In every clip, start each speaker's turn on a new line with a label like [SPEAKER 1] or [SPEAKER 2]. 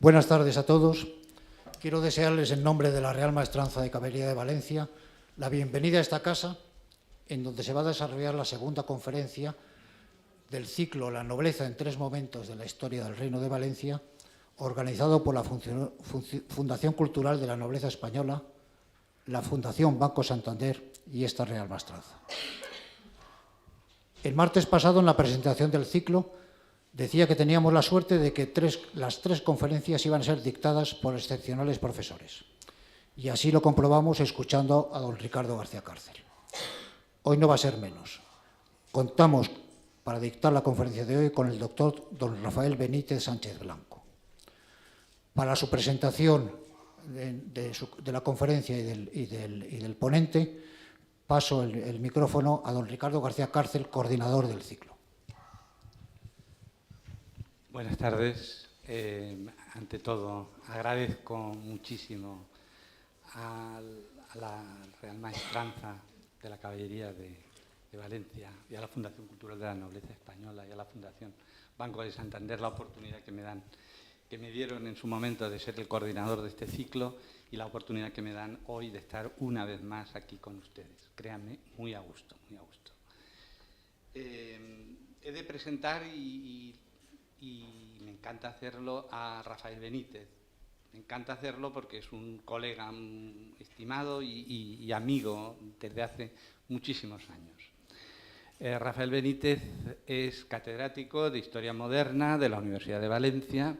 [SPEAKER 1] Buenas tardes a todos. Quiero desearles en nombre de la Real Maestranza de Caballería de Valencia la bienvenida a esta casa, en donde se va a desarrollar la segunda conferencia del ciclo La nobleza en tres momentos de la historia del Reino de Valencia, organizado por la Fundación Cultural de la Nobleza Española, la Fundación Banco Santander y esta Real Maestranza. El martes pasado, en la presentación del ciclo, decía que teníamos la suerte de que las tres conferencias iban a ser dictadas por excepcionales profesores. Y así lo comprobamos escuchando a don Ricardo García Cárcel. Hoy no va a ser menos. Contamos para dictar la conferencia de hoy con el doctor don Rafael Benítez Sánchez Blanco. Para su presentación de la conferencia y del ponente, paso el micrófono a don Ricardo García Cárcel, coordinador del ciclo.
[SPEAKER 2] Buenas tardes. Ante todo, agradezco muchísimo a la Real Maestranza de la Caballería de Valencia y a la Fundación Cultural de la Nobleza Española y a la Fundación Banco de Santander la oportunidad que me dieron en su momento de ser el coordinador de este ciclo y la oportunidad que me dan hoy de estar una vez más aquí con ustedes. Créanme, muy a gusto, muy a gusto. He de presentar y me encanta hacerlo a Rafael Benítez. Me encanta hacerlo porque es un colega estimado y amigo desde hace muchísimos años. Rafael Benítez es catedrático de Historia Moderna de la Universidad de Valencia,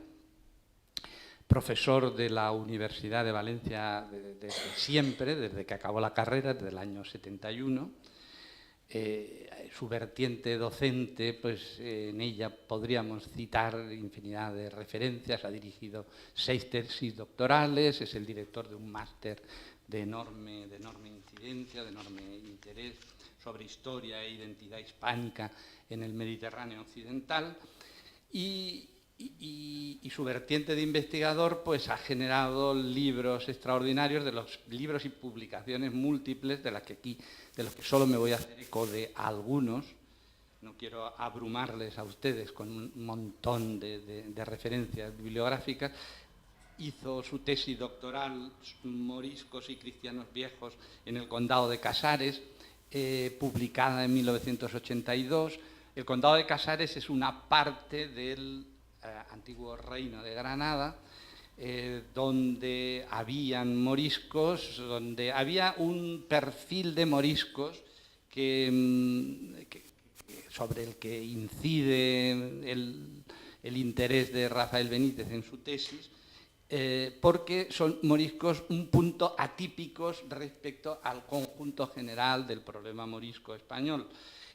[SPEAKER 2] profesor de la Universidad de Valencia desde siempre, desde que acabó la carrera, desde el año 71. Su vertiente docente, pues en ella podríamos citar infinidad de referencias. Ha dirigido 6 tesis doctorales, es el director de un máster de enorme incidencia, de enorme interés sobre historia e identidad hispánica en el Mediterráneo occidental. Y su vertiente de investigador pues ha generado libros extraordinarios, de los libros y publicaciones múltiples de los que solo me voy a hacer eco de algunos. No quiero abrumarles a ustedes con un montón de referencias bibliográficas. Hizo su tesis doctoral Moriscos y cristianos viejos en el Condado de Casares, publicada en 1982. El Condado de Casares es una parte del antiguo Reino de Granada, donde habían moriscos, donde había un perfil de moriscos sobre el que incide el interés de Rafael Benítez en su tesis, porque son moriscos un punto atípicos respecto al conjunto general del problema morisco español.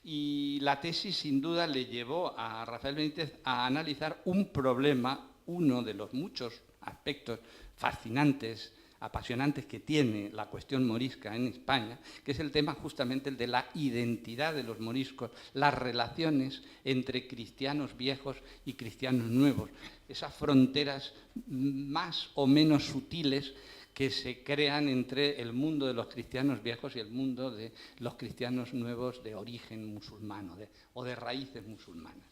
[SPEAKER 2] Y la tesis, sin duda, le llevó a Rafael Benítez a analizar un problema, uno de los muchos aspectos fascinantes, apasionantes que tiene la cuestión morisca en España, que es el tema justamente el de la identidad de los moriscos, las relaciones entre cristianos viejos y cristianos nuevos, esas fronteras más o menos sutiles que se crean entre el mundo de los cristianos viejos y el mundo de los cristianos nuevos de origen musulmán o de raíces musulmanas.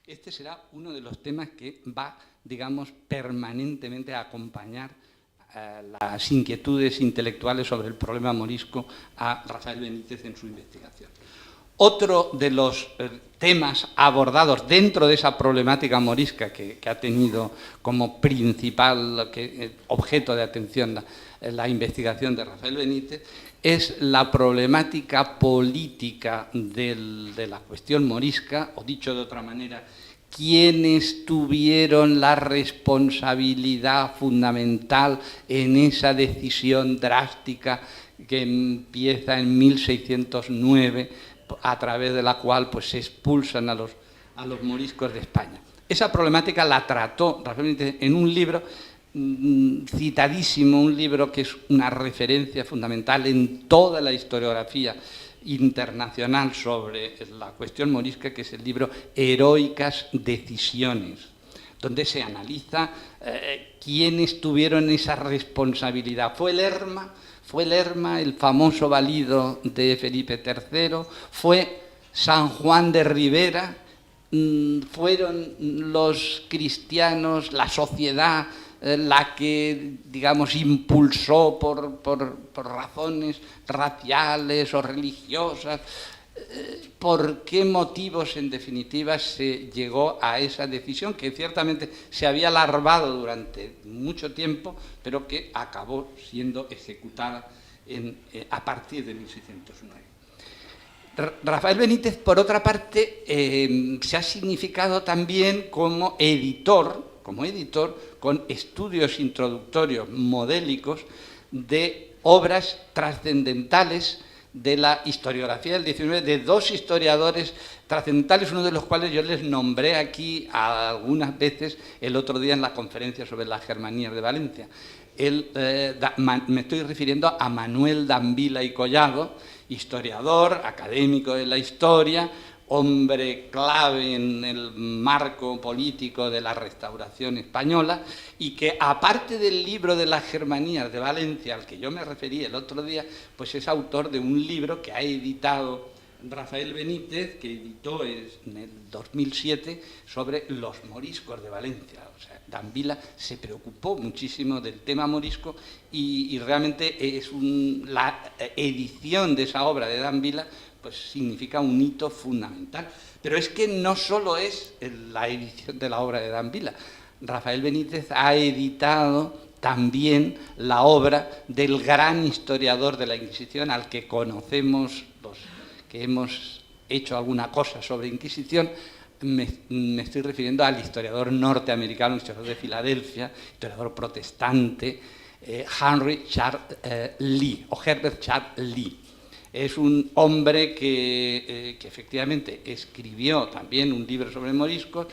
[SPEAKER 2] Este será uno de los temas que va, digamos, permanentemente a acompañar las inquietudes intelectuales sobre el problema morisco a Rafael Benítez en su investigación. Otro de los temas abordados dentro de esa problemática morisca que ha tenido como principal objeto de atención la investigación de Rafael Benítez es la problemática política de la cuestión morisca, o dicho de otra manera, quiénes tuvieron la responsabilidad fundamental en esa decisión drástica que empieza en 1609, a través de la cual pues, se expulsan a los moriscos de España. Esa problemática la trató Rafael Benítez en un libro citadísimo, un libro que es una referencia fundamental en toda la historiografía internacional sobre la cuestión morisca, que es el libro Heroicas Decisiones, donde se analiza quiénes tuvieron esa responsabilidad. ¿Fue Lerma, el famoso valido de Felipe III? ¿Fue San Juan de Ribera? ¿Fueron los cristianos, la sociedad la que, digamos, impulsó por razones raciales o religiosas. ¿Por qué motivos, en definitiva, se llegó a esa decisión que ciertamente se había larvado durante mucho tiempo, pero que acabó siendo ejecutada a partir de 1609? Rafael Benítez, por otra parte, se ha significado también como editor con estudios introductorios modélicos de obras trascendentales de la historiografía del XIX, de dos historiadores trascendentales, uno de los cuales yo les nombré aquí algunas veces el otro día en la conferencia sobre las Germanías de Valencia. Me estoy refiriendo a Manuel Dambila y Collado, historiador, académico de la historia, hombre clave en el marco político de la Restauración española, y que, aparte del libro de las Germanías de Valencia, al que yo me referí el otro día, pues es autor de un libro que ha editado Rafael Benítez, que editó en el 2007, sobre los moriscos de Valencia. O sea, Dambila se preocupó muchísimo del tema morisco y realmente la edición de esa obra de Dambila pues significa un hito fundamental. Pero es que no solo es la edición de la obra de Dambila. Rafael Benítez ha editado también la obra del gran historiador de la Inquisición, al que conocemos los que hemos hecho alguna cosa sobre Inquisición. Me estoy refiriendo al historiador norteamericano, historiador de Filadelfia, historiador protestante, Herbert Charles Lee. Es un hombre que efectivamente escribió también un libro sobre moriscos,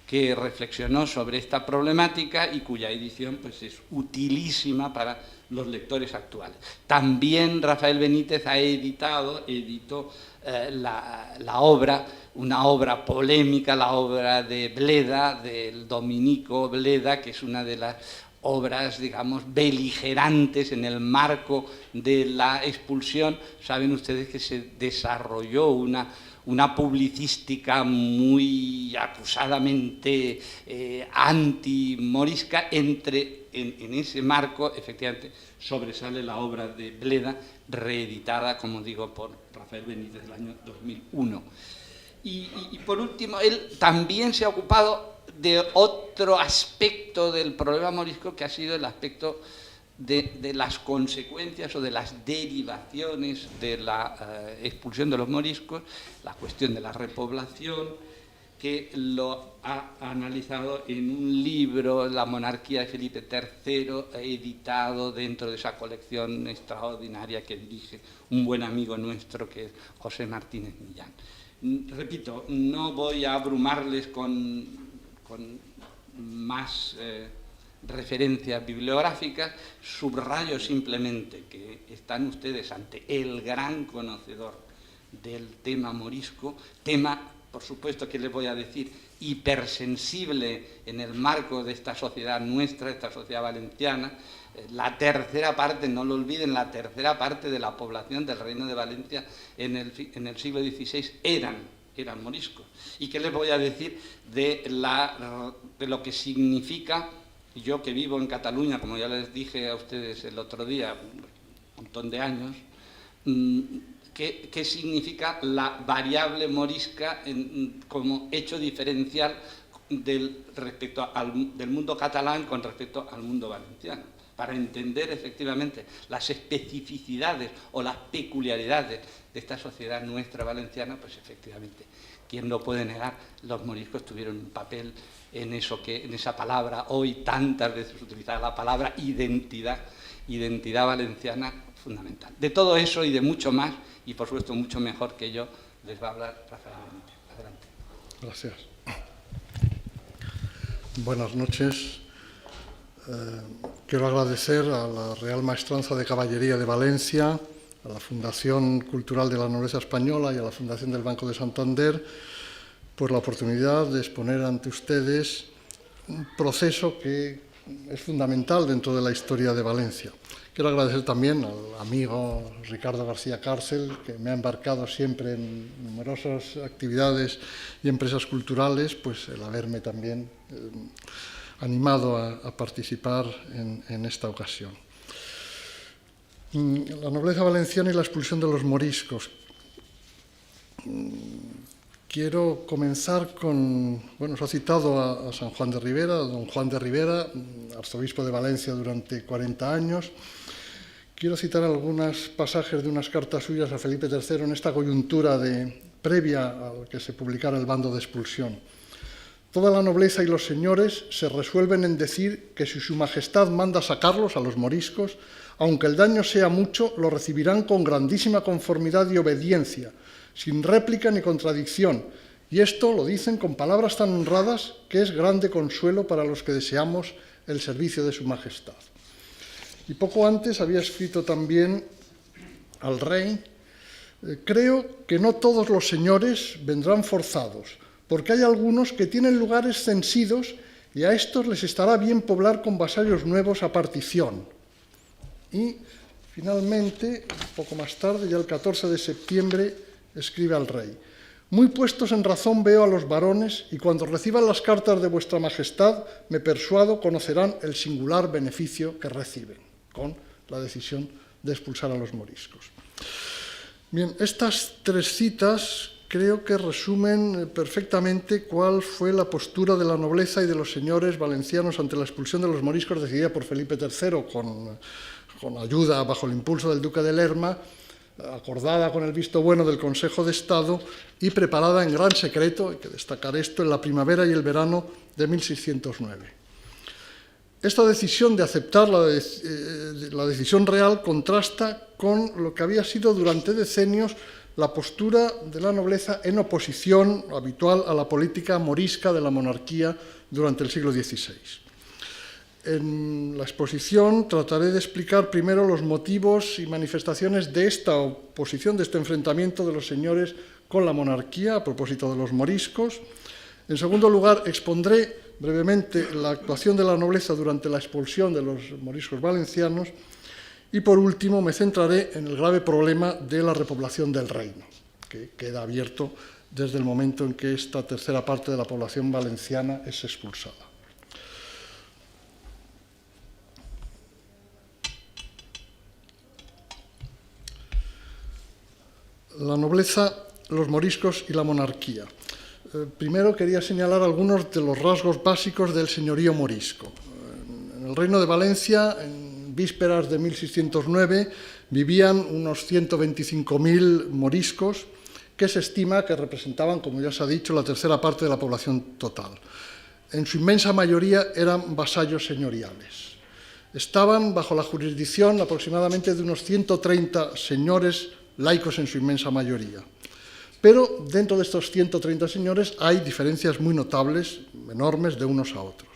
[SPEAKER 2] que reflexionó sobre esta problemática y cuya edición pues, es utilísima para los lectores actuales. También Rafael Benítez editó la obra, una obra polémica, la obra de Bleda, del dominico Bleda, que es una de las obras, digamos, beligerantes en el marco de la expulsión. Saben ustedes que se desarrolló una publicística muy acusadamente antimorisca. En ese marco, efectivamente, sobresale la obra de Bleda, reeditada, como digo, por Rafael Benítez del año 2001. Y por último, él también se ha ocupado de otro aspecto del problema morisco, que ha sido el aspecto de las consecuencias o de las derivaciones de la expulsión de los moriscos, la cuestión de la repoblación, que lo ha analizado en un libro, La monarquía de Felipe III, editado dentro de esa colección extraordinaria que dirige un buen amigo nuestro, que es José Martínez Millán. Repito, no voy a abrumarles con más referencias bibliográficas, subrayo simplemente que están ustedes ante el gran conocedor del tema morisco, tema, por supuesto, que les voy a decir, hipersensible en el marco de esta sociedad nuestra, esta sociedad valenciana. La tercera parte, no lo olviden, la tercera parte de la población del Reino de Valencia en el siglo XVI eran moriscos. ¿Y qué les voy a decir de lo que significa, yo que vivo en Cataluña, como ya les dije a ustedes el otro día, un montón de años, qué significa la variable morisca como hecho diferencial del mundo catalán con respecto al mundo valenciano? Para entender efectivamente las especificidades o las peculiaridades de esta sociedad nuestra valenciana, pues efectivamente, ¿quién lo puede negar? Los moriscos tuvieron un papel en esa palabra, hoy tantas veces utilizada, la palabra identidad valenciana, fundamental. De todo eso y de mucho más, y por supuesto mucho mejor que yo, les va a hablar Rafael Benítez. Adelante.
[SPEAKER 3] Gracias. Buenas noches. Quiero agradecer a la Real Maestranza de Caballería de Valencia, a la Fundación Cultural de la Nobleza Española y a la Fundación del Banco de Santander por la oportunidad de exponer ante ustedes un proceso que es fundamental dentro de la historia de Valencia. Quiero agradecer también al amigo Ricardo García Cárcel, que me ha embarcado siempre en numerosas actividades y empresas culturales, pues el haberme también animado a participar en esta ocasión. La nobleza valenciana y la expulsión de los moriscos. Quiero comenzar con, bueno, se ha citado a San Juan de Ribera, a don Juan de Ribera, arzobispo de Valencia durante 40 años. Quiero citar algunos pasajes de unas cartas suyas a Felipe III en esta coyuntura previa a que se publicara el bando de expulsión. Toda la nobleza y los señores se resuelven en decir que si su majestad manda sacarlos a los moriscos, aunque el daño sea mucho, lo recibirán con grandísima conformidad y obediencia, sin réplica ni contradicción, y esto lo dicen con palabras tan honradas que es grande consuelo para los que deseamos el servicio de su majestad. Y poco antes había escrito también al rey: creo que no todos los señores vendrán forzados, porque hay algunos que tienen lugares censidos y a estos les estará bien poblar con vasallos nuevos a partición. Y finalmente, un poco más tarde, ya el 14 de septiembre, escribe al rey: muy puestos en razón veo a los varones, y cuando reciban las cartas de vuestra majestad, me persuado conocerán el singular beneficio que reciben, con la decisión de expulsar a los moriscos. Bien, estas tres citas creo que resumen perfectamente cuál fue la postura de la nobleza y de los señores valencianos ante la expulsión de los moriscos decidida por Felipe III con ayuda, bajo el impulso del duque de Lerma, acordada con el visto bueno del Consejo de Estado y preparada en gran secreto, hay que destacar esto, en la primavera y el verano de 1609. Esta decisión de aceptar la decisión real contrasta con lo que había sido durante decenios la postura de la nobleza en oposición habitual a la política morisca de la monarquía durante el siglo XVI. En la exposición trataré de explicar primero los motivos y manifestaciones de esta oposición, de este enfrentamiento de los señores con la monarquía a propósito de los moriscos. En segundo lugar, expondré brevemente la actuación de la nobleza durante la expulsión de los moriscos valencianos. Y por último, me centraré en el grave problema de la repoblación del reino, que queda abierto desde el momento en que esta tercera parte de la población valenciana es expulsada. La nobleza, los moriscos y la monarquía. Primero quería señalar algunos de los rasgos básicos del señorío morisco. En el Reino de Valencia, en vísperas de 1609, vivían unos 125.000 moriscos que se estima que representaban, como ya se ha dicho, la tercera parte de la población total. En su inmensa mayoría eran vasallos señoriales. Estaban bajo la jurisdicción aproximadamente de unos 130 señores laicos en su inmensa mayoría. Pero dentro de estos 130 señores hay diferencias muy notables, enormes, de unos a otros.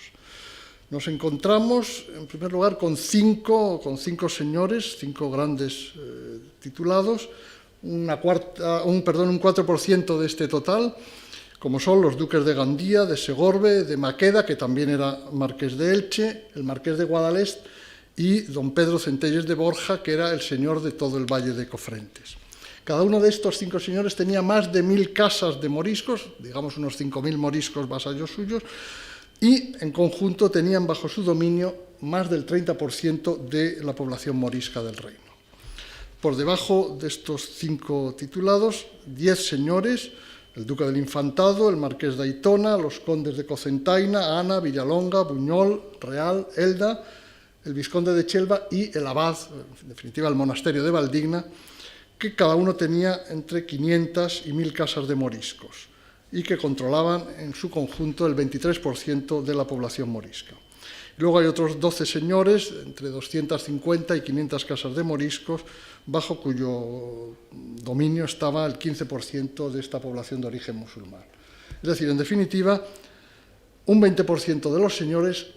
[SPEAKER 3] Nos encontramos, en primer lugar, con cinco señores, cinco grandes titulados, un 4% de este total, como son los duques de Gandía, de Segorbe, de Maqueda, que también era marqués de Elche, el marqués de Guadalest, y don Pedro Centelles de Borja, que era el señor de todo el valle de Cofrentes. Cada uno de estos cinco señores tenía más de 1.000 casas de moriscos, digamos unos 5.000 moriscos vasallos suyos, y en conjunto tenían bajo su dominio más del 30% de la población morisca del reino. Por debajo de estos cinco titulados, 10 señores, el duque del Infantado, el marqués de Aitona, los condes de Cocentaina, Ana, Villalonga, Buñol, Real, Elda, el vizconde de Chelva y el abad, en definitiva el monasterio de Valdigna, que cada uno tenía entre 500 y 1.000 casas de moriscos y que controlaban en su conjunto el 23% de la población morisca. Luego hay otros 12 señores, entre 250 y 500 casas de moriscos, bajo cuyo dominio estaba el 15% de esta población de origen musulmán. Es decir, en definitiva, un 20% de los señores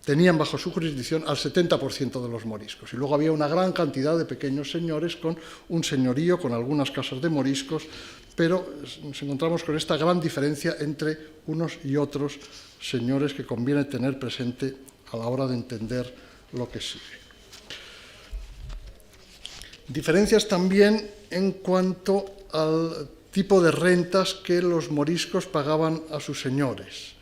[SPEAKER 3] tenían bajo su jurisdicción al 70% de los moriscos. Y luego había una gran cantidad de pequeños señores con un señorío, con algunas casas de moriscos, pero nos encontramos con esta gran diferencia entre unos y otros señores que conviene tener presente a la hora de entender lo que sigue. Diferencias también en cuanto al tipo de rentas que los moriscos pagaban a sus señores.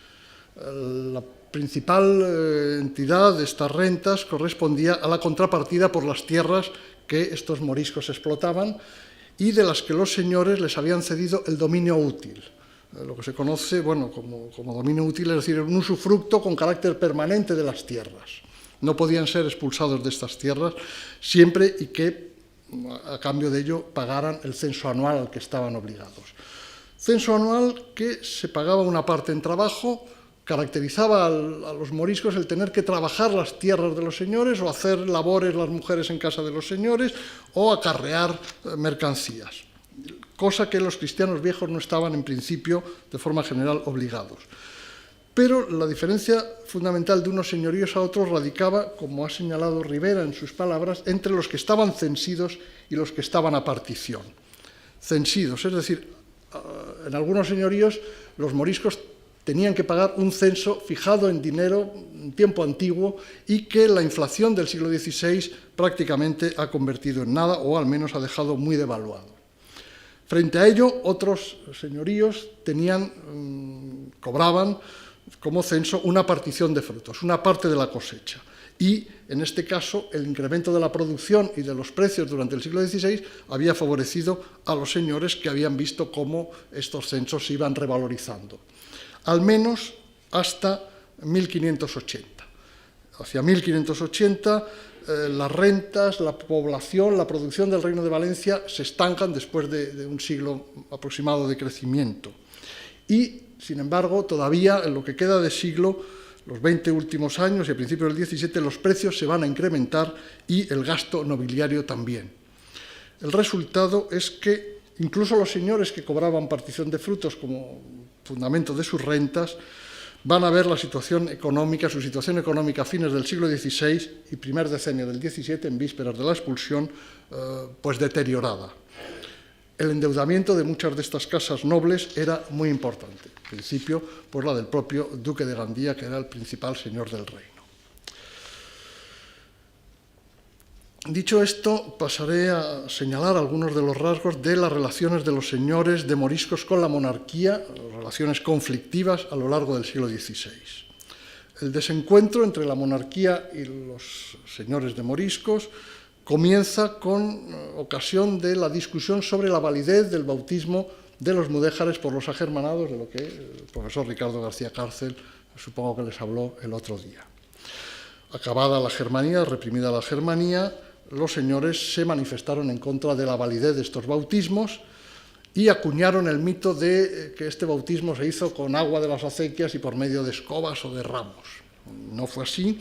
[SPEAKER 3] La principal entidad de estas rentas correspondía a la contrapartida por las tierras que estos moriscos explotaban y de las que los señores les habían cedido el dominio útil. Lo que se conoce como dominio útil, es decir, un usufructo con carácter permanente de las tierras. No podían ser expulsados de estas tierras siempre y que, a cambio de ello, pagaran el censo anual al que estaban obligados. Censo anual que se pagaba una parte en trabajo, caracterizaba a los moriscos el tener que trabajar las tierras de los señores o hacer labores las mujeres en casa de los señores o acarrear mercancías, cosa que los cristianos viejos no estaban en principio de forma general obligados. Pero la diferencia fundamental de unos señoríos a otros radicaba, como ha señalado Rivera en sus palabras, entre los que estaban censidos y los que estaban a partición. Censidos, es decir, en algunos señoríos los moriscos tenían que pagar un censo fijado en dinero en tiempo antiguo y que la inflación del siglo XVI prácticamente ha convertido en nada o al menos ha dejado muy devaluado. Frente a ello, otros señoríos cobraban como censo una partición de frutos, una parte de la cosecha. Y, en este caso, el incremento de la producción y de los precios durante el siglo XVI había favorecido a los señores que habían visto cómo estos censos se iban revalorizando, al menos hasta 1580. Hacia 1580, las rentas, la población, la producción del Reino de Valencia se estancan después de un siglo aproximado de crecimiento. Y, sin embargo, todavía en lo que queda de siglo, los 20 últimos años y a principios del 17, los precios se van a incrementar y el gasto nobiliario también. El resultado es que incluso los señores que cobraban partición de frutos como fundamento de sus rentas van a ver su situación económica a fines del siglo XVI y primer decenio del XVII, en vísperas de la expulsión, pues deteriorada. El endeudamiento de muchas de estas casas nobles era muy importante. En principio, pues la del propio duque de Gandía, que era el principal señor del reino. Dicho esto, pasaré a señalar algunos de los rasgos de las relaciones de los señores de moriscos con la monarquía, relaciones conflictivas a lo largo del siglo XVI. El desencuentro entre la monarquía y los señores de moriscos comienza con ocasión de la discusión sobre la validez del bautismo de los mudéjares por los agermanados, de lo que el profesor Ricardo García Cárcel supongo que les habló el otro día. Acabada la Germanía, reprimida la Germanía, los señores se manifestaron en contra de la validez de estos bautismos y acuñaron el mito de que este bautismo se hizo con agua de las acequias y por medio de escobas o de ramos. No fue así,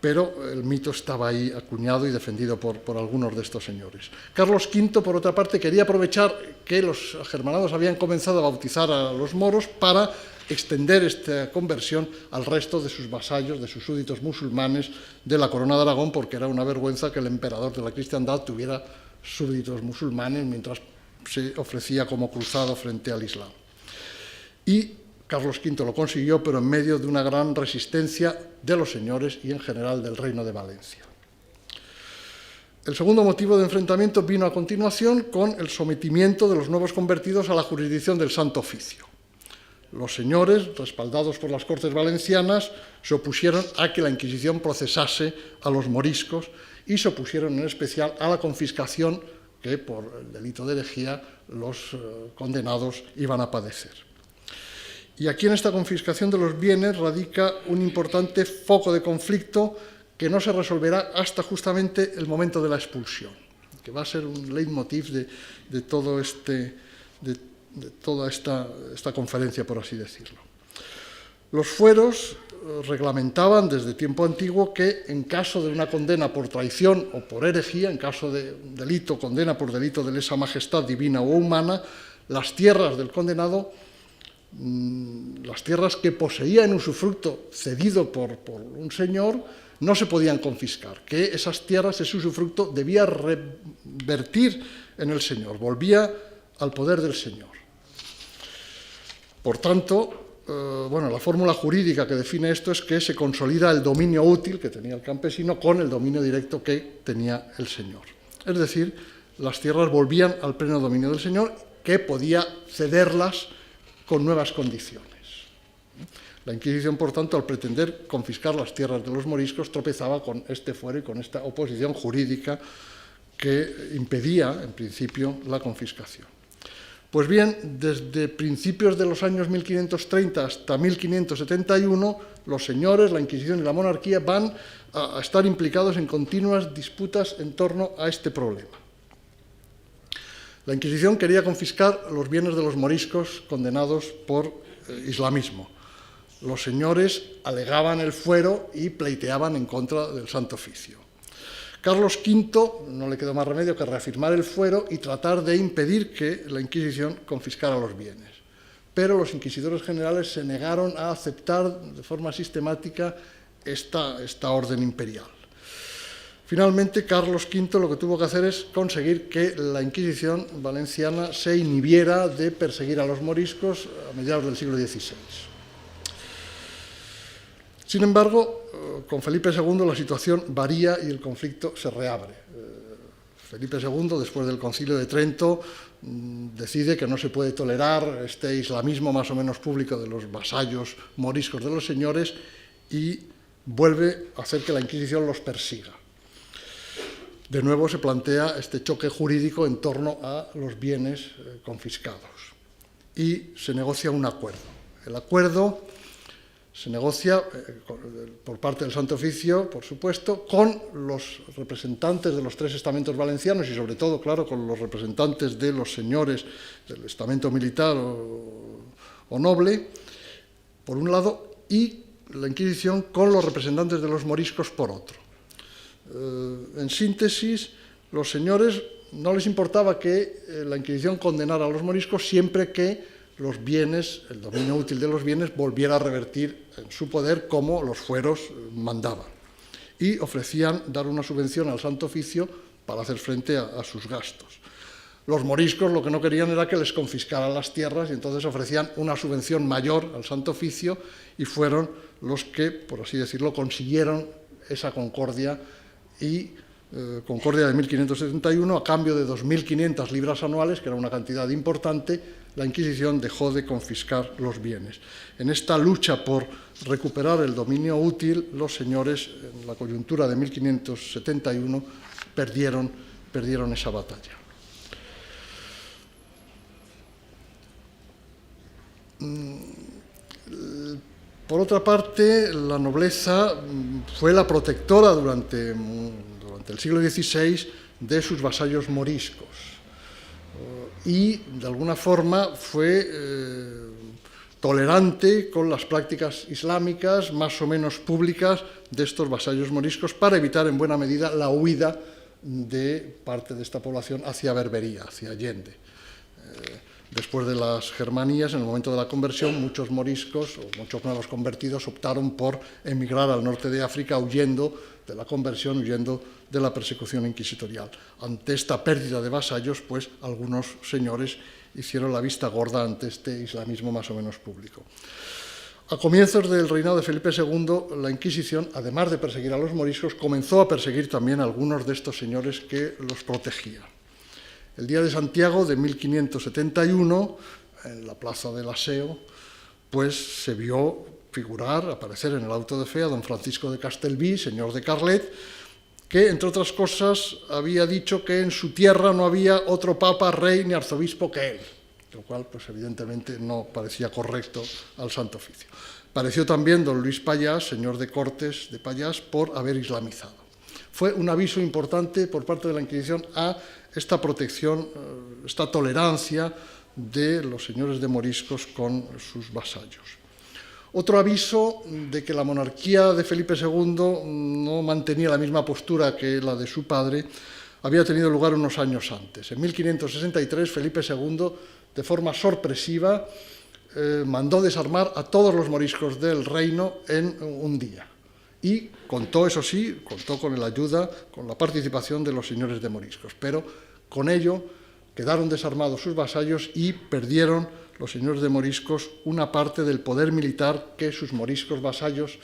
[SPEAKER 3] pero el mito estaba ahí acuñado y defendido por algunos de estos señores. Carlos V, por otra parte, quería aprovechar que los agermanados habían comenzado a bautizar a los moros para extender esta conversión al resto de sus vasallos, de sus súbditos musulmanes de la Corona de Aragón, porque era una vergüenza que el emperador de la cristiandad tuviera súbditos musulmanes mientras se ofrecía como cruzado frente al Islam. Y Carlos V lo consiguió, pero en medio de una gran resistencia de los señores y en general del Reino de Valencia. El segundo motivo de enfrentamiento vino a continuación con el sometimiento de los nuevos convertidos a la jurisdicción del Santo Oficio. Los señores, respaldados por las Cortes Valencianas, se opusieron a que la Inquisición procesase a los moriscos y se opusieron en especial a la confiscación que por el delito de herejía los condenados iban a padecer. Y aquí en esta confiscación de los bienes radica un importante foco de conflicto que no se resolverá hasta justamente el momento de la expulsión, que va a ser un leitmotiv de toda esta conferencia, por así decirlo. Los fueros reglamentaban desde tiempo antiguo que en caso de una condena por traición o por herejía, en caso de delito, condena por delito de lesa majestad divina o humana, las tierras del condenado, las tierras que poseía en usufructo cedido por un señor, no se podían confiscar, que esas tierras, ese usufructo, debía revertir en el señor, volvía al poder del señor. Por tanto, la fórmula jurídica que define esto es que se consolida el dominio útil que tenía el campesino con el dominio directo que tenía el señor. Es decir, las tierras volvían al pleno dominio del señor, que podía cederlas con nuevas condiciones. La Inquisición, por tanto, al pretender confiscar las tierras de los moriscos, tropezaba con este fuero y con esta oposición jurídica que impedía, en principio, la confiscación. Pues bien, desde principios de los años 1530 hasta 1571, los señores, la Inquisición y la monarquía van a estar implicados en continuas disputas en torno a este problema. La Inquisición quería confiscar los bienes de los moriscos condenados por islamismo. Los señores alegaban el fuero y pleiteaban en contra del Santo Oficio. Carlos V no le quedó más remedio que reafirmar el fuero y tratar de impedir que la Inquisición confiscara los bienes. Pero los inquisidores generales se negaron a aceptar de forma sistemática esta orden imperial. Finalmente, Carlos V lo que tuvo que hacer es conseguir que la Inquisición valenciana se inhibiera de perseguir a los moriscos a mediados del siglo XVI. Sin embargo, con Felipe II la situación varía y el conflicto se reabre. Felipe II, después del Concilio de Trento, decide que no se puede tolerar este islamismo más o menos público de los vasallos moriscos de los señores y vuelve a hacer que la Inquisición los persiga. De nuevo se plantea este choque jurídico en torno a los bienes confiscados y se negocia un acuerdo. El acuerdo se negocia por parte del Santo Oficio, por supuesto, con los representantes de los tres estamentos valencianos y sobre todo, claro, con los representantes de los señores del estamento militar o noble, por un lado, y la Inquisición con los representantes de los moriscos por otro. En síntesis, los señores no les importaba que la Inquisición condenara a los moriscos siempre que los bienes, el dominio útil de los bienes, volviera a revertir en su poder como los fueros mandaban. Y ofrecían dar una subvención al Santo Oficio para hacer frente a sus gastos. Los moriscos lo que no querían era que les confiscaran las tierras y entonces ofrecían una subvención mayor al Santo Oficio y fueron los que, por así decirlo, consiguieron esa concordia y concordia de 1571, a cambio de 2.500 libras anuales, que era una cantidad importante, la Inquisición dejó de confiscar los bienes. En esta lucha por recuperar el dominio útil, los señores, en la coyuntura de 1571, perdieron esa batalla. Por otra parte, la nobleza fue la protectora durante el siglo XVI de sus vasallos moriscos y, de alguna forma, fue tolerante con las prácticas islámicas más o menos públicas de estos vasallos moriscos para evitar, en buena medida, la huida de parte de esta población hacia Berbería, hacia Allende. Después de las Germanías, en el momento de la conversión, muchos moriscos o muchos nuevos convertidos optaron por emigrar al norte de África huyendo de la conversión, huyendo de la persecución inquisitorial. Ante esta pérdida de vasallos, pues algunos señores hicieron la vista gorda ante este islamismo más o menos público. A comienzos del reinado de Felipe II, la Inquisición, además de perseguir a los moriscos, comenzó a perseguir también a algunos de estos señores que los protegían. El día de Santiago de 1571, en la plaza del Aseo, pues se vio aparecer en el auto de fe a don Francisco de Castelví, señor de Carlet, que, entre otras cosas, había dicho que en su tierra no había otro papa, rey ni arzobispo que él, lo cual, pues evidentemente, no parecía correcto al Santo Oficio. Pareció también don Luis Payás, señor de Cortes de Payás, por haber islamizado. Fue un aviso importante por parte de la Inquisición a esta protección, esta tolerancia de los señores de moriscos con sus vasallos. Otro aviso de que la monarquía de Felipe II no mantenía la misma postura que la de su padre había tenido lugar unos años antes. En 1563, Felipe II, de forma sorpresiva, mandó desarmar a todos los moriscos del reino en un día. Y contó, eso sí, con la ayuda, con la participación de los señores de moriscos. Pero con ello quedaron desarmados sus vasallos y perdieron los señores de moriscos una parte del poder militar que sus moriscos vasallos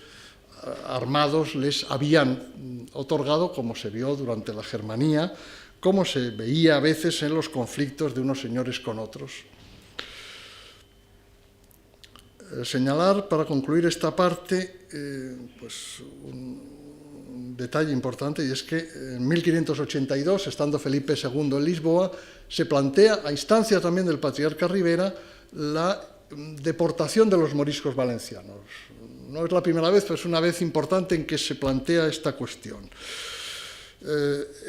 [SPEAKER 3] armados les habían otorgado, como se vio durante la Germanía, como se veía a veces en los conflictos de unos señores con otros. Señalar, para concluir esta parte, pues un detalle importante, y es que en 1582, estando Felipe II en Lisboa, se plantea, a instancia también del patriarca Rivera, la deportación de los moriscos valencianos. No es la primera vez, pero es una vez importante en que se plantea esta cuestión.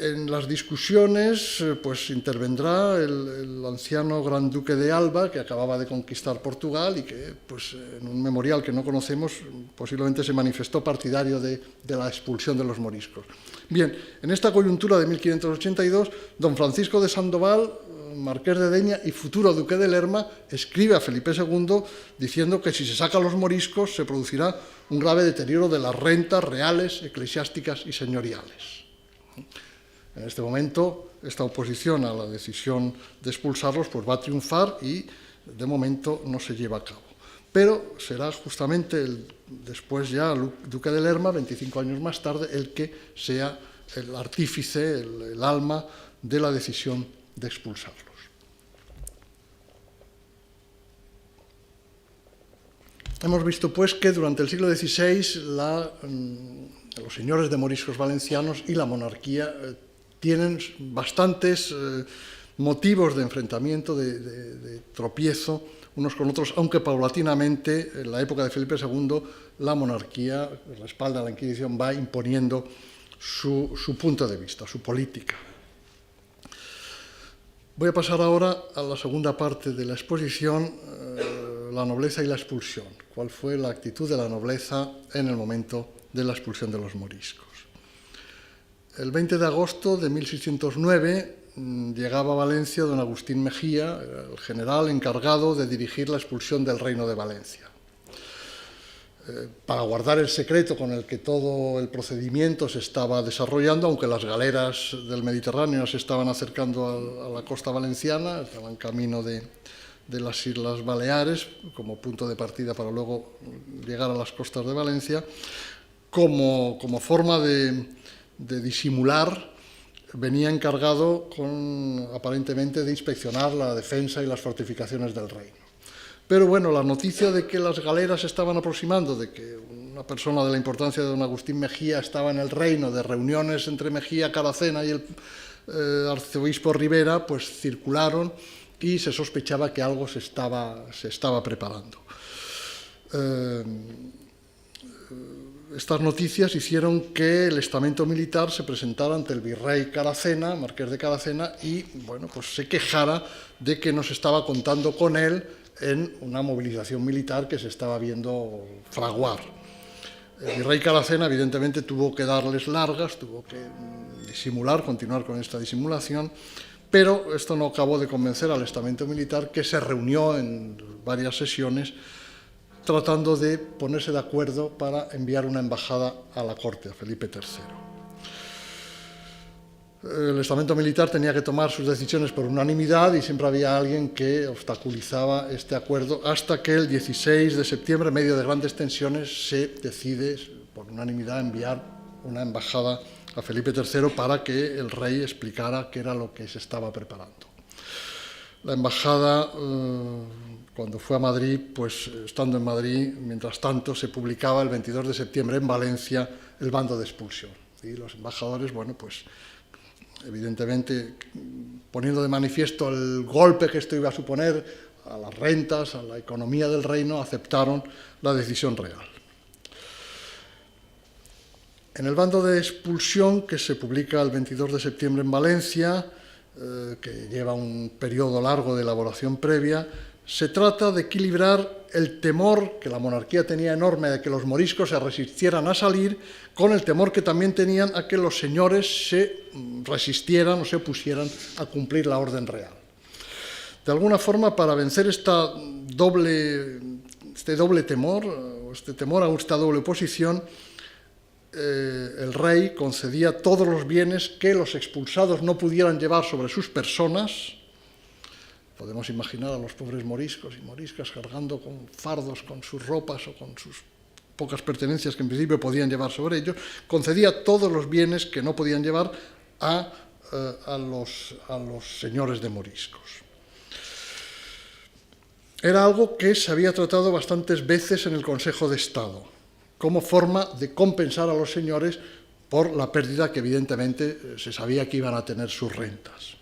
[SPEAKER 3] En las discusiones pues intervendrá el anciano Gran Duque de Alba, que acababa de conquistar Portugal y que pues, en un memorial que no conocemos posiblemente se manifestó partidario de la expulsión de los moriscos. Bien, en esta coyuntura de 1582, don Francisco de Sandoval, marqués de Deña y futuro duque de Lerma, escribe a Felipe II diciendo que si se sacan los moriscos se producirá un grave deterioro de las rentas reales, eclesiásticas y señoriales. En este momento, esta oposición a la decisión de expulsarlos pues va a triunfar y, de momento, no se lleva a cabo. Pero será justamente después ya el duque de Lerma, 25 años más tarde, el que sea el artífice, el alma de la decisión de expulsarlos. Hemos visto, pues, que durante el siglo XVI los señores de moriscos valencianos y la monarquía tienen bastantes motivos de enfrentamiento, de tropiezo unos con otros, aunque paulatinamente, en la época de Felipe II, la monarquía, respalda a la Inquisición, va imponiendo su punto de vista, su política. Voy a pasar ahora a la segunda parte de la exposición, la nobleza y la expulsión. ¿Cuál fue la actitud de la nobleza en el momento de la expulsión de los moriscos? El 20 de agosto de 1609 llegaba a Valencia don Agustín Mejía, el general encargado de dirigir la expulsión del Reino de Valencia. Para guardar el secreto con el que todo el procedimiento se estaba desarrollando, aunque las galeras del Mediterráneo se estaban acercando a la costa valenciana, estaban camino de las Islas Baleares, como punto de partida para luego llegar a las costas de Valencia, como forma de disimular, venía encargado aparentemente de inspeccionar la defensa y las fortificaciones del reino. Pero bueno, la noticia de que las galeras se estaban aproximando, de que una persona de la importancia de don Agustín Mejía estaba en el reino, de reuniones entre Mejía, Caracena y el arzobispo Rivera, pues circularon y se sospechaba que algo se estaba preparando. Estas noticias hicieron que el estamento militar se presentara ante el virrey Caracena, marqués de Caracena, y bueno, pues se quejara de que no se estaba contando con él en una movilización militar que se estaba viendo fraguar. El virrey Caracena, evidentemente, tuvo que darles largas, tuvo que disimular, continuar con esta disimulación, pero esto no acabó de convencer al estamento militar, que se reunió en varias sesiones tratando de ponerse de acuerdo para enviar una embajada a la corte, a Felipe III. El estamento militar tenía que tomar sus decisiones por unanimidad y siempre había alguien que obstaculizaba este acuerdo, hasta que el 16 de septiembre, en medio de grandes tensiones, se decide por unanimidad enviar una embajada a Felipe III para que el rey explicara qué era lo que se estaba preparando. La embajada, cuando fue a Madrid, pues estando en Madrid, mientras tanto se publicaba el 22 de septiembre en Valencia el bando de expulsión. Y los embajadores, bueno, pues evidentemente poniendo de manifiesto el golpe que esto iba a suponer a las rentas, a la economía del reino, aceptaron la decisión real. En el bando de expulsión, que se publica el 22 de septiembre en Valencia, que lleva un periodo largo de elaboración previa, se trata de equilibrar el temor que la monarquía tenía enorme de que los moriscos se resistieran a salir, con el temor que también tenían a que los señores se resistieran o se opusieran a cumplir la orden real. De alguna forma, para vencer este doble temor, o este temor a esta doble oposición, el rey concedía todos los bienes que los expulsados no pudieran llevar sobre sus personas. Podemos imaginar a los pobres moriscos y moriscas cargando con fardos, con sus ropas o con sus pocas pertenencias que en principio podían llevar sobre ellos. Concedía todos los bienes que no podían llevar a los señores de moriscos. era algo que se había tratado bastantes veces en el Consejo de Estado, como forma de compensar a los señores por la pérdida que evidentemente se sabía que iban a tener sus rentas.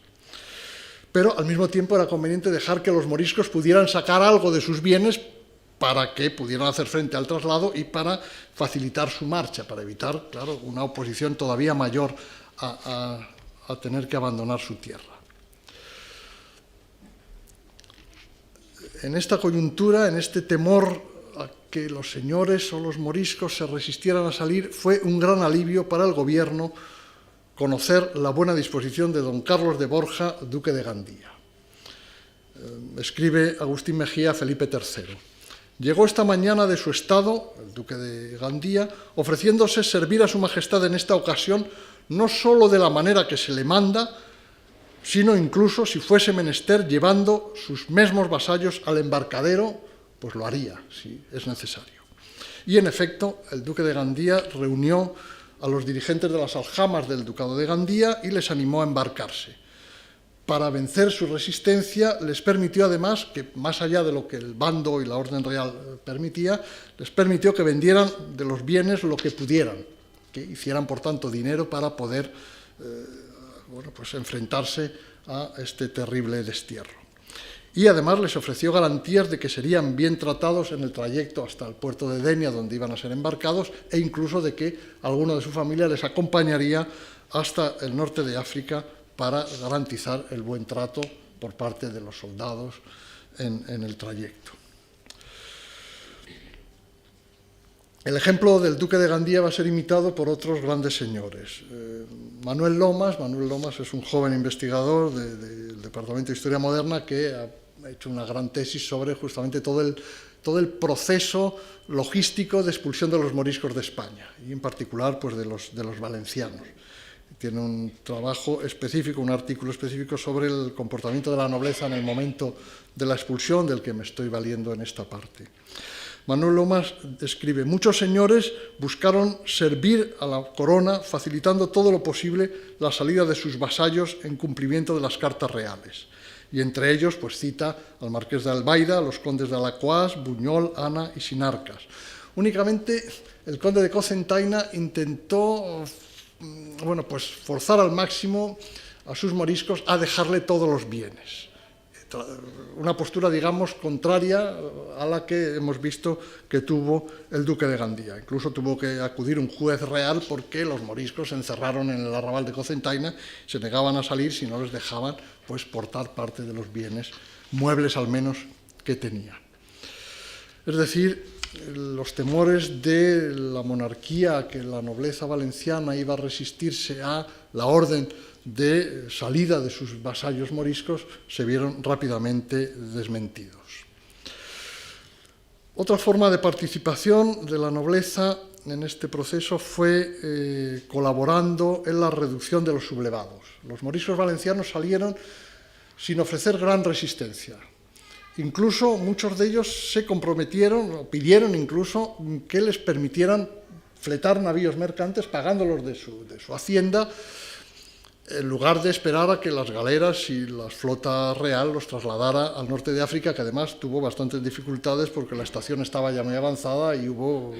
[SPEAKER 3] Pero al mismo tiempo era conveniente dejar que los moriscos pudieran sacar algo de sus bienes para que pudieran hacer frente al traslado y para facilitar su marcha, para evitar, claro, una oposición todavía mayor a tener que abandonar su tierra. En esta coyuntura, en este temor a que los señores o los moriscos se resistieran a salir, fue un gran alivio para el gobierno conocer la buena disposición de don Carlos de Borja, duque de Gandía. Escribe Agustín Mejía a Felipe III. Llegó esta mañana de su estado, el duque de Gandía, ofreciéndose servir a su majestad en esta ocasión, no sólo de la manera que se le manda, sino incluso, si fuese menester, llevando sus mesmos vasallos al embarcadero, pues lo haría, si es necesario. Y en efecto, el duque de Gandía reunió a los dirigentes de las aljamas del ducado de Gandía y les animó a embarcarse. Para vencer su resistencia, les permitió además, que más allá de lo que el bando y la orden real permitía, les permitió que vendieran de los bienes lo que pudieran, que hicieran, por tanto, dinero para poder pues enfrentarse a este terrible destierro. Y además les ofreció garantías de que serían bien tratados en el trayecto hasta el puerto de Denia, donde iban a ser embarcados, e incluso de que alguno de su familia les acompañaría hasta el norte de África para garantizar el buen trato por parte de los soldados en el trayecto. El ejemplo del duque de Gandía va a ser imitado por otros grandes señores. Manuel Lomas es un joven investigador del Departamento de Historia Moderna que ha hecho una gran tesis sobre justamente todo el proceso logístico de expulsión de los moriscos de España, y en particular pues, de los valencianos. Tiene un trabajo específico, un artículo específico sobre el comportamiento de la nobleza en el momento de la expulsión, del que me estoy valiendo en esta parte. Manuel Lomas escribe: muchos señores buscaron servir a la corona facilitando todo lo posible la salida de sus vasallos en cumplimiento de las cartas reales. Y entre ellos pues cita al marqués de Albaida, a los condes de Alacuás, Buñol, Ana y Sinarcas. Únicamente el conde de Cocentaina intentó pues forzar al máximo a sus moriscos a dejarle todos los bienes. Una postura, digamos, contraria a la que hemos visto que tuvo el duque de Gandía. Incluso tuvo que acudir un juez real porque los moriscos se encerraron en el arrabal de Cocentaina, se negaban a salir si no les dejaban pues, portar parte de los bienes, muebles al menos, que tenían. Es decir, los temores de la monarquía, que la nobleza valenciana iba a resistirse a la orden de salida de sus vasallos moriscos, se vieron rápidamente desmentidos. Otra forma de participación de la nobleza en este proceso fue colaborando en la reducción de los sublevados. Los moriscos valencianos salieron sin ofrecer gran resistencia. Incluso muchos de ellos se comprometieron, o pidieron incluso que les permitieran fletar navíos mercantes pagándolos de su hacienda, en lugar de esperar a que las galeras y la flota real los trasladara al norte de África, que además tuvo bastantes dificultades porque la estación estaba ya muy avanzada y hubo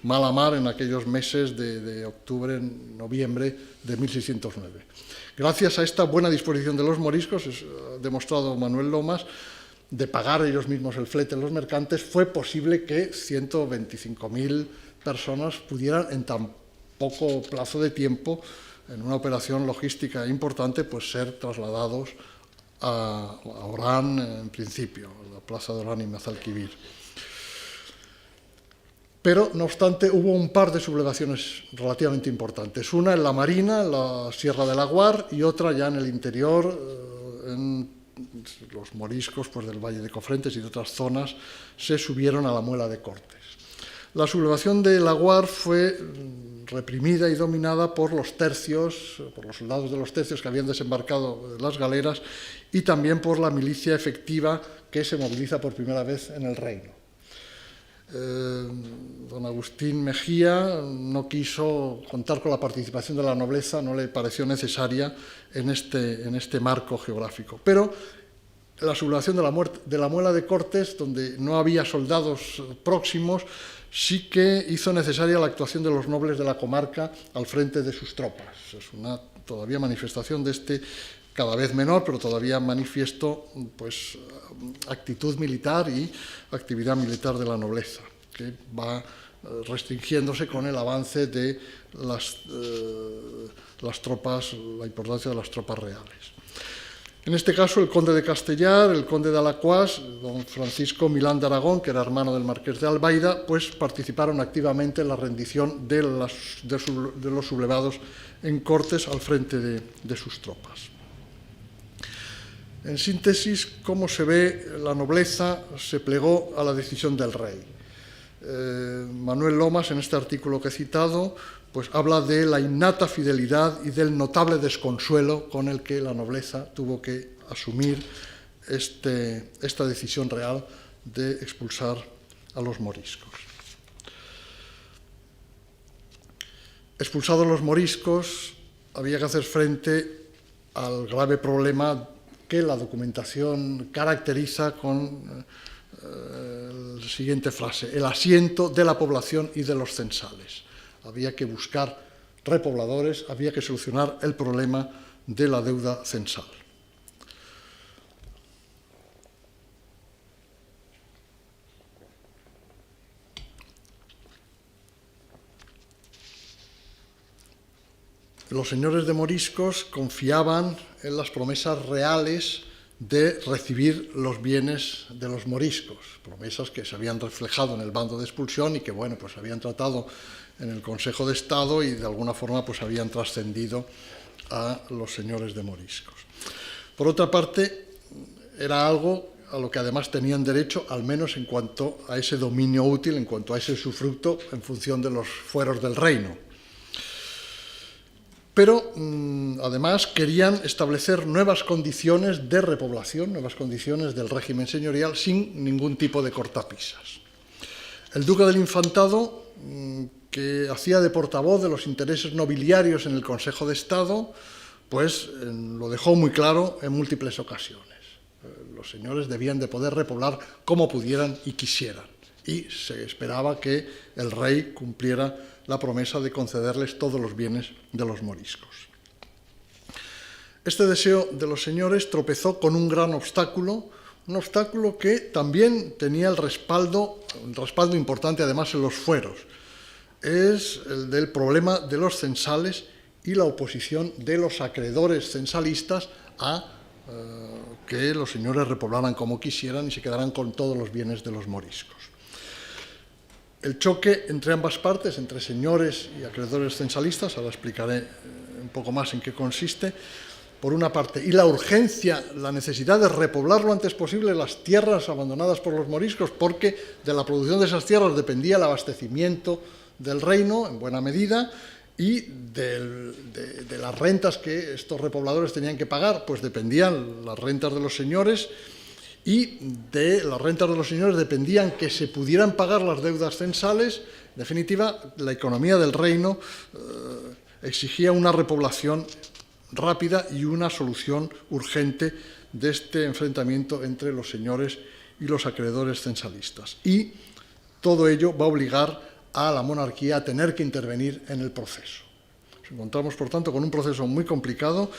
[SPEAKER 3] mala mar en aquellos meses de octubre, noviembre de 1609. Gracias a esta buena disposición de los moriscos, ha demostrado Manuel Lomas, de pagar ellos mismos el flete en los mercantes, fue posible que 125.000 personas pudieran en tan poco plazo de tiempo, en una operación logística importante, pues ser trasladados a Orán, en principio, a la plaza de Orán y Mazalquivir. Pero, no obstante, hubo un par de sublevaciones relativamente importantes. Una en la Marina, en la Sierra de Laguar, y otra ya en el interior, en los moriscos pues, del Valle de Cofrentes y de otras zonas, se subieron a la Muela de Cortes. La sublevación de Laguar fue reprimida y dominada por los tercios, por los soldados de los tercios que habían desembarcado de las galeras, y también por la milicia efectiva que se moviliza por primera vez en el reino. Don Agustín Mejía no quiso contar con la participación de la nobleza, no le pareció necesaria en este marco geográfico. Pero la sublevación de la Muela de Cortes, donde no había soldados próximos, sí que hizo necesaria la actuación de los nobles de la comarca al frente de sus tropas. Es una todavía manifestación de este cada vez menor, pero todavía manifiesto, pues, actitud militar y actividad militar de la nobleza, que va restringiéndose con el avance de las tropas, la importancia de las tropas reales. En este caso, el conde de Castellar, el conde de Alacuás, don Francisco Milán de Aragón, que era hermano del marqués de Albaida, pues participaron activamente en la rendición de los sublevados en Cortes al frente de sus tropas. En síntesis, ¿cómo se ve? La nobleza se plegó a la decisión del rey. Manuel Lomas, en este artículo que he citado, pues habla de la innata fidelidad y del notable desconsuelo con el que la nobleza tuvo que asumir esta decisión real de expulsar a los moriscos. Expulsados los moriscos, había que hacer frente al grave problema que la documentación caracteriza con la siguiente frase: el asiento de la población y de los censales. Había que buscar repobladores, había que solucionar el problema de la deuda censal. Los señores de moriscos confiaban en las promesas reales de recibir los bienes de los moriscos, promesas que se habían reflejado en el bando de expulsión y que, bueno, pues se habían tratado en el Consejo de Estado y de alguna forma pues habían trascendido a los señores de moriscos. Por otra parte, era algo a lo que además tenían derecho, al menos en cuanto a ese dominio útil, en cuanto a ese usufructo en función de los fueros del reino. Pero, además, querían establecer nuevas condiciones de repoblación, nuevas condiciones del régimen señorial, sin ningún tipo de cortapisas. El duque del Infantado, que hacía de portavoz de los intereses nobiliarios en el Consejo de Estado, pues lo dejó muy claro en múltiples ocasiones. Los señores debían de poder repoblar como pudieran y quisieran, y se esperaba que el rey cumpliera la promesa de concederles todos los bienes de los moriscos. Este deseo de los señores tropezó con un gran obstáculo, un obstáculo que también tenía un respaldo importante además en los fueros. Es el del problema de los censales y la oposición de los acreedores censalistas a que los señores repoblaran como quisieran y se quedaran con todos los bienes de los moriscos. El choque entre ambas partes, entre señores y acreedores censalistas, ahora explicaré un poco más en qué consiste, por una parte, y la urgencia, la necesidad de repoblar lo antes posible las tierras abandonadas por los moriscos, porque de la producción de esas tierras dependía el abastecimiento del reino, en buena medida, y de las rentas que estos repobladores tenían que pagar, pues dependían las rentas de los señores, y de las rentas de los señores dependían que se pudieran pagar las deudas censales. En definitiva, la economía del reino exigía una repoblación rápida y una solución urgente de este enfrentamiento entre los señores y los acreedores censalistas. Y todo ello va a obligar a la monarquía a tener que intervenir en el proceso. Nos encontramos, por tanto, con un proceso muy complicado,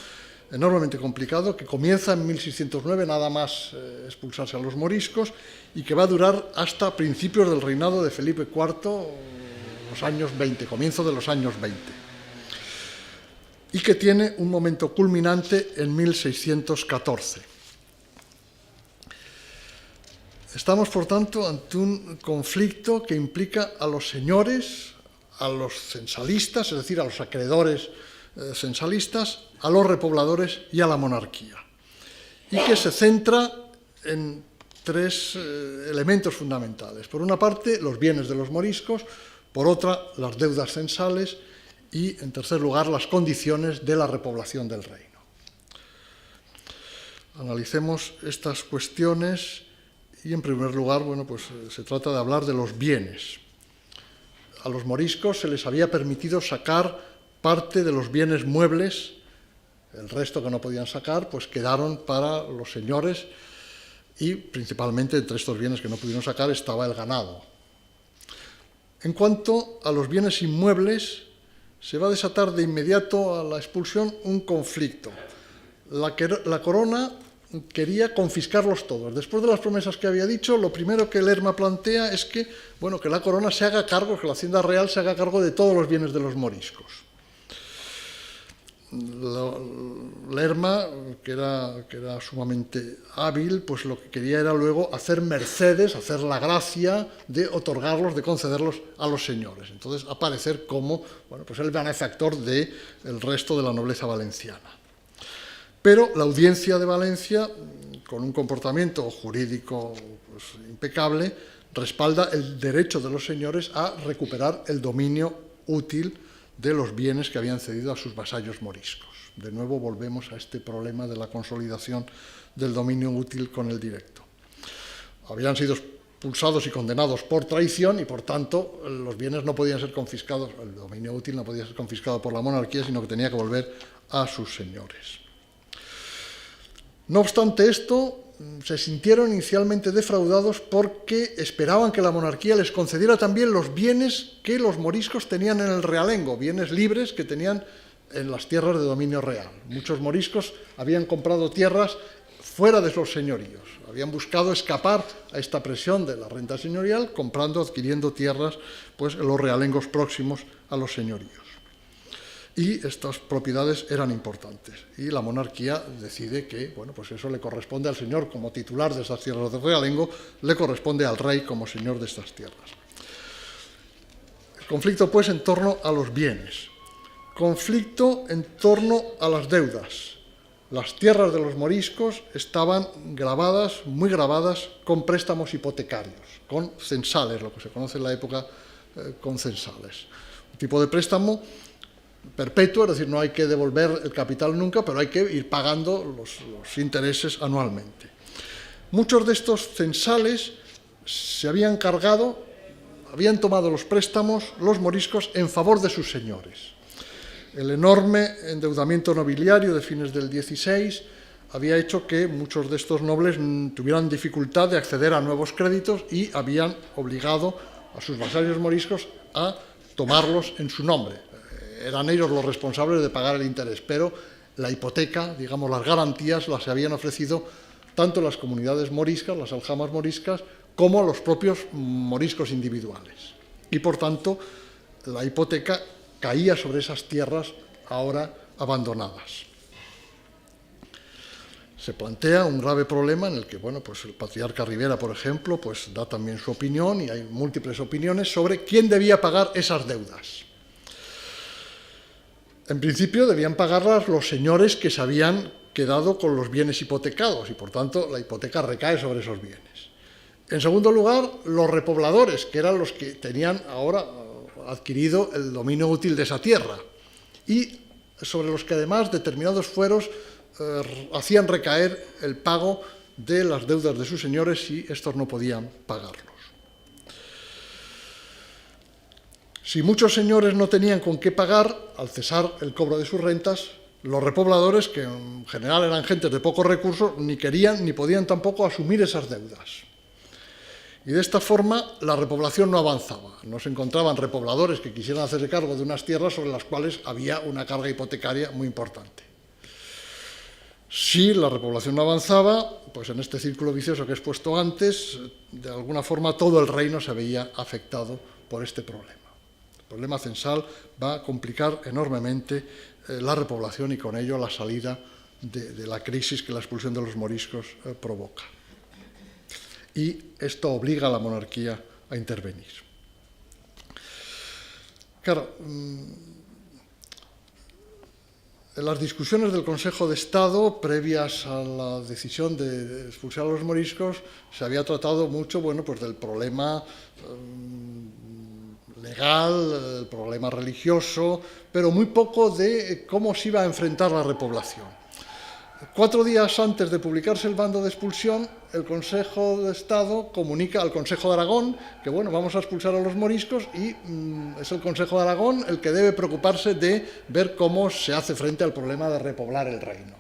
[SPEAKER 3] enormemente complicado, que comienza en 1609, nada más expulsarse a los moriscos, y que va a durar hasta principios del reinado de Felipe IV, los años 20, comienzo de los años 20, y que tiene un momento culminante en 1614. Estamos, por tanto, ante un conflicto que implica a los señores, a los censalistas, es decir, a los acreedores censalistas, a los repobladores y a la monarquía, y que se centra en tres elementos fundamentales. Por una parte, los bienes de los moriscos; por otra, las deudas censales; y, en tercer lugar, las condiciones de la repoblación del reino. Analicemos estas cuestiones y, en primer lugar, bueno, pues se trata de hablar de los bienes. A los moriscos se les había permitido sacar parte de los bienes muebles; el resto que no podían sacar, pues quedaron para los señores, y principalmente entre estos bienes que no pudieron sacar estaba el ganado. En cuanto a los bienes inmuebles, se va a desatar de inmediato a la expulsión un conflicto. La corona quería confiscarlos todos. Después de las promesas que había dicho, lo primero que Lerma plantea es que, bueno, que la corona se haga cargo, que la Hacienda Real se haga cargo de todos los bienes de los moriscos. Lerma, que era sumamente hábil, pues lo que quería era luego hacer mercedes, hacer la gracia de otorgarlos, de concederlos a los señores. Entonces, aparecer como, bueno, pues el benefactor del resto de la nobleza valenciana. Pero la Audiencia de Valencia, con un comportamiento jurídico pues, impecable, respalda el derecho de los señores a recuperar el dominio útil de los bienes que habían cedido a sus vasallos moriscos. De nuevo volvemos a este problema de la consolidación del dominio útil con el directo. Habían sido expulsados y condenados por traición y, por tanto, los bienes no podían ser confiscados, el dominio útil no podía ser confiscado por la monarquía, sino que tenía que volver a sus señores. No obstante esto, se sintieron inicialmente defraudados porque esperaban que la monarquía les concediera también los bienes que los moriscos tenían en el realengo, bienes libres que tenían en las tierras de dominio real. Muchos moriscos habían comprado tierras fuera de los señoríos, habían buscado escapar a esta presión de la renta señorial, comprando, adquiriendo tierras pues, en los realengos próximos a los señoríos. Y estas propiedades eran importantes. Y la monarquía decide que, bueno, pues eso le corresponde al señor como titular de estas tierras de realengo, le corresponde al rey como señor de estas tierras. El conflicto, pues, en torno a los bienes. Conflicto en torno a las deudas. Las tierras de los moriscos estaban grabadas, muy grabadas, con préstamos hipotecarios, con censales, lo que se conoce en la época con censales. Un tipo de préstamo perpetuo, es decir, no hay que devolver el capital nunca, pero hay que ir pagando los intereses anualmente. Muchos de estos censales se habían cargado, habían tomado los préstamos los moriscos en favor de sus señores. El enorme endeudamiento nobiliario de fines del XVI había hecho que muchos de estos nobles tuvieran dificultad de acceder a nuevos créditos y habían obligado a sus vasallos moriscos a tomarlos en su nombre. Eran ellos los responsables de pagar el interés, pero la hipoteca, digamos, las garantías las habían ofrecido tanto las comunidades moriscas, las aljamas moriscas, como los propios moriscos individuales. Y, por tanto, la hipoteca caía sobre esas tierras ahora abandonadas. Se plantea un grave problema en el que, bueno, pues el patriarca Rivera, por ejemplo, pues da también su opinión, y hay múltiples opiniones sobre quién debía pagar esas deudas. En principio debían pagarlas los señores que se habían quedado con los bienes hipotecados y, por tanto, la hipoteca recae sobre esos bienes. En segundo lugar, los repobladores, que eran los que tenían ahora adquirido el dominio útil de esa tierra y sobre los que además determinados fueros hacían recaer el pago de las deudas de sus señores si estos no podían pagarlos. Si muchos señores no tenían con qué pagar, al cesar el cobro de sus rentas, los repobladores, que en general eran gentes de pocos recursos, ni querían ni podían tampoco asumir esas deudas. Y de esta forma la repoblación no avanzaba. No se encontraban repobladores que quisieran hacerse cargo de unas tierras sobre las cuales había una carga hipotecaria muy importante. Si la repoblación no avanzaba, pues en este círculo vicioso que he expuesto antes, de alguna forma todo el reino se veía afectado por este problema. El problema censal va a complicar enormemente la repoblación y con ello la salida de la crisis que la expulsión de los moriscos provoca. Y esto obliga a la monarquía a intervenir. Claro, en las discusiones del Consejo de Estado, previas a la decisión de expulsar a los moriscos, se había tratado mucho, bueno, pues del problema legal, el problema religioso, pero muy poco de cómo se iba a enfrentar la repoblación. 4 días antes de publicarse el bando de expulsión, el Consejo de Estado comunica al Consejo de Aragón que, bueno, vamos a expulsar a los moriscos y es el Consejo de Aragón el que debe preocuparse de ver cómo se hace frente al problema de repoblar el reino.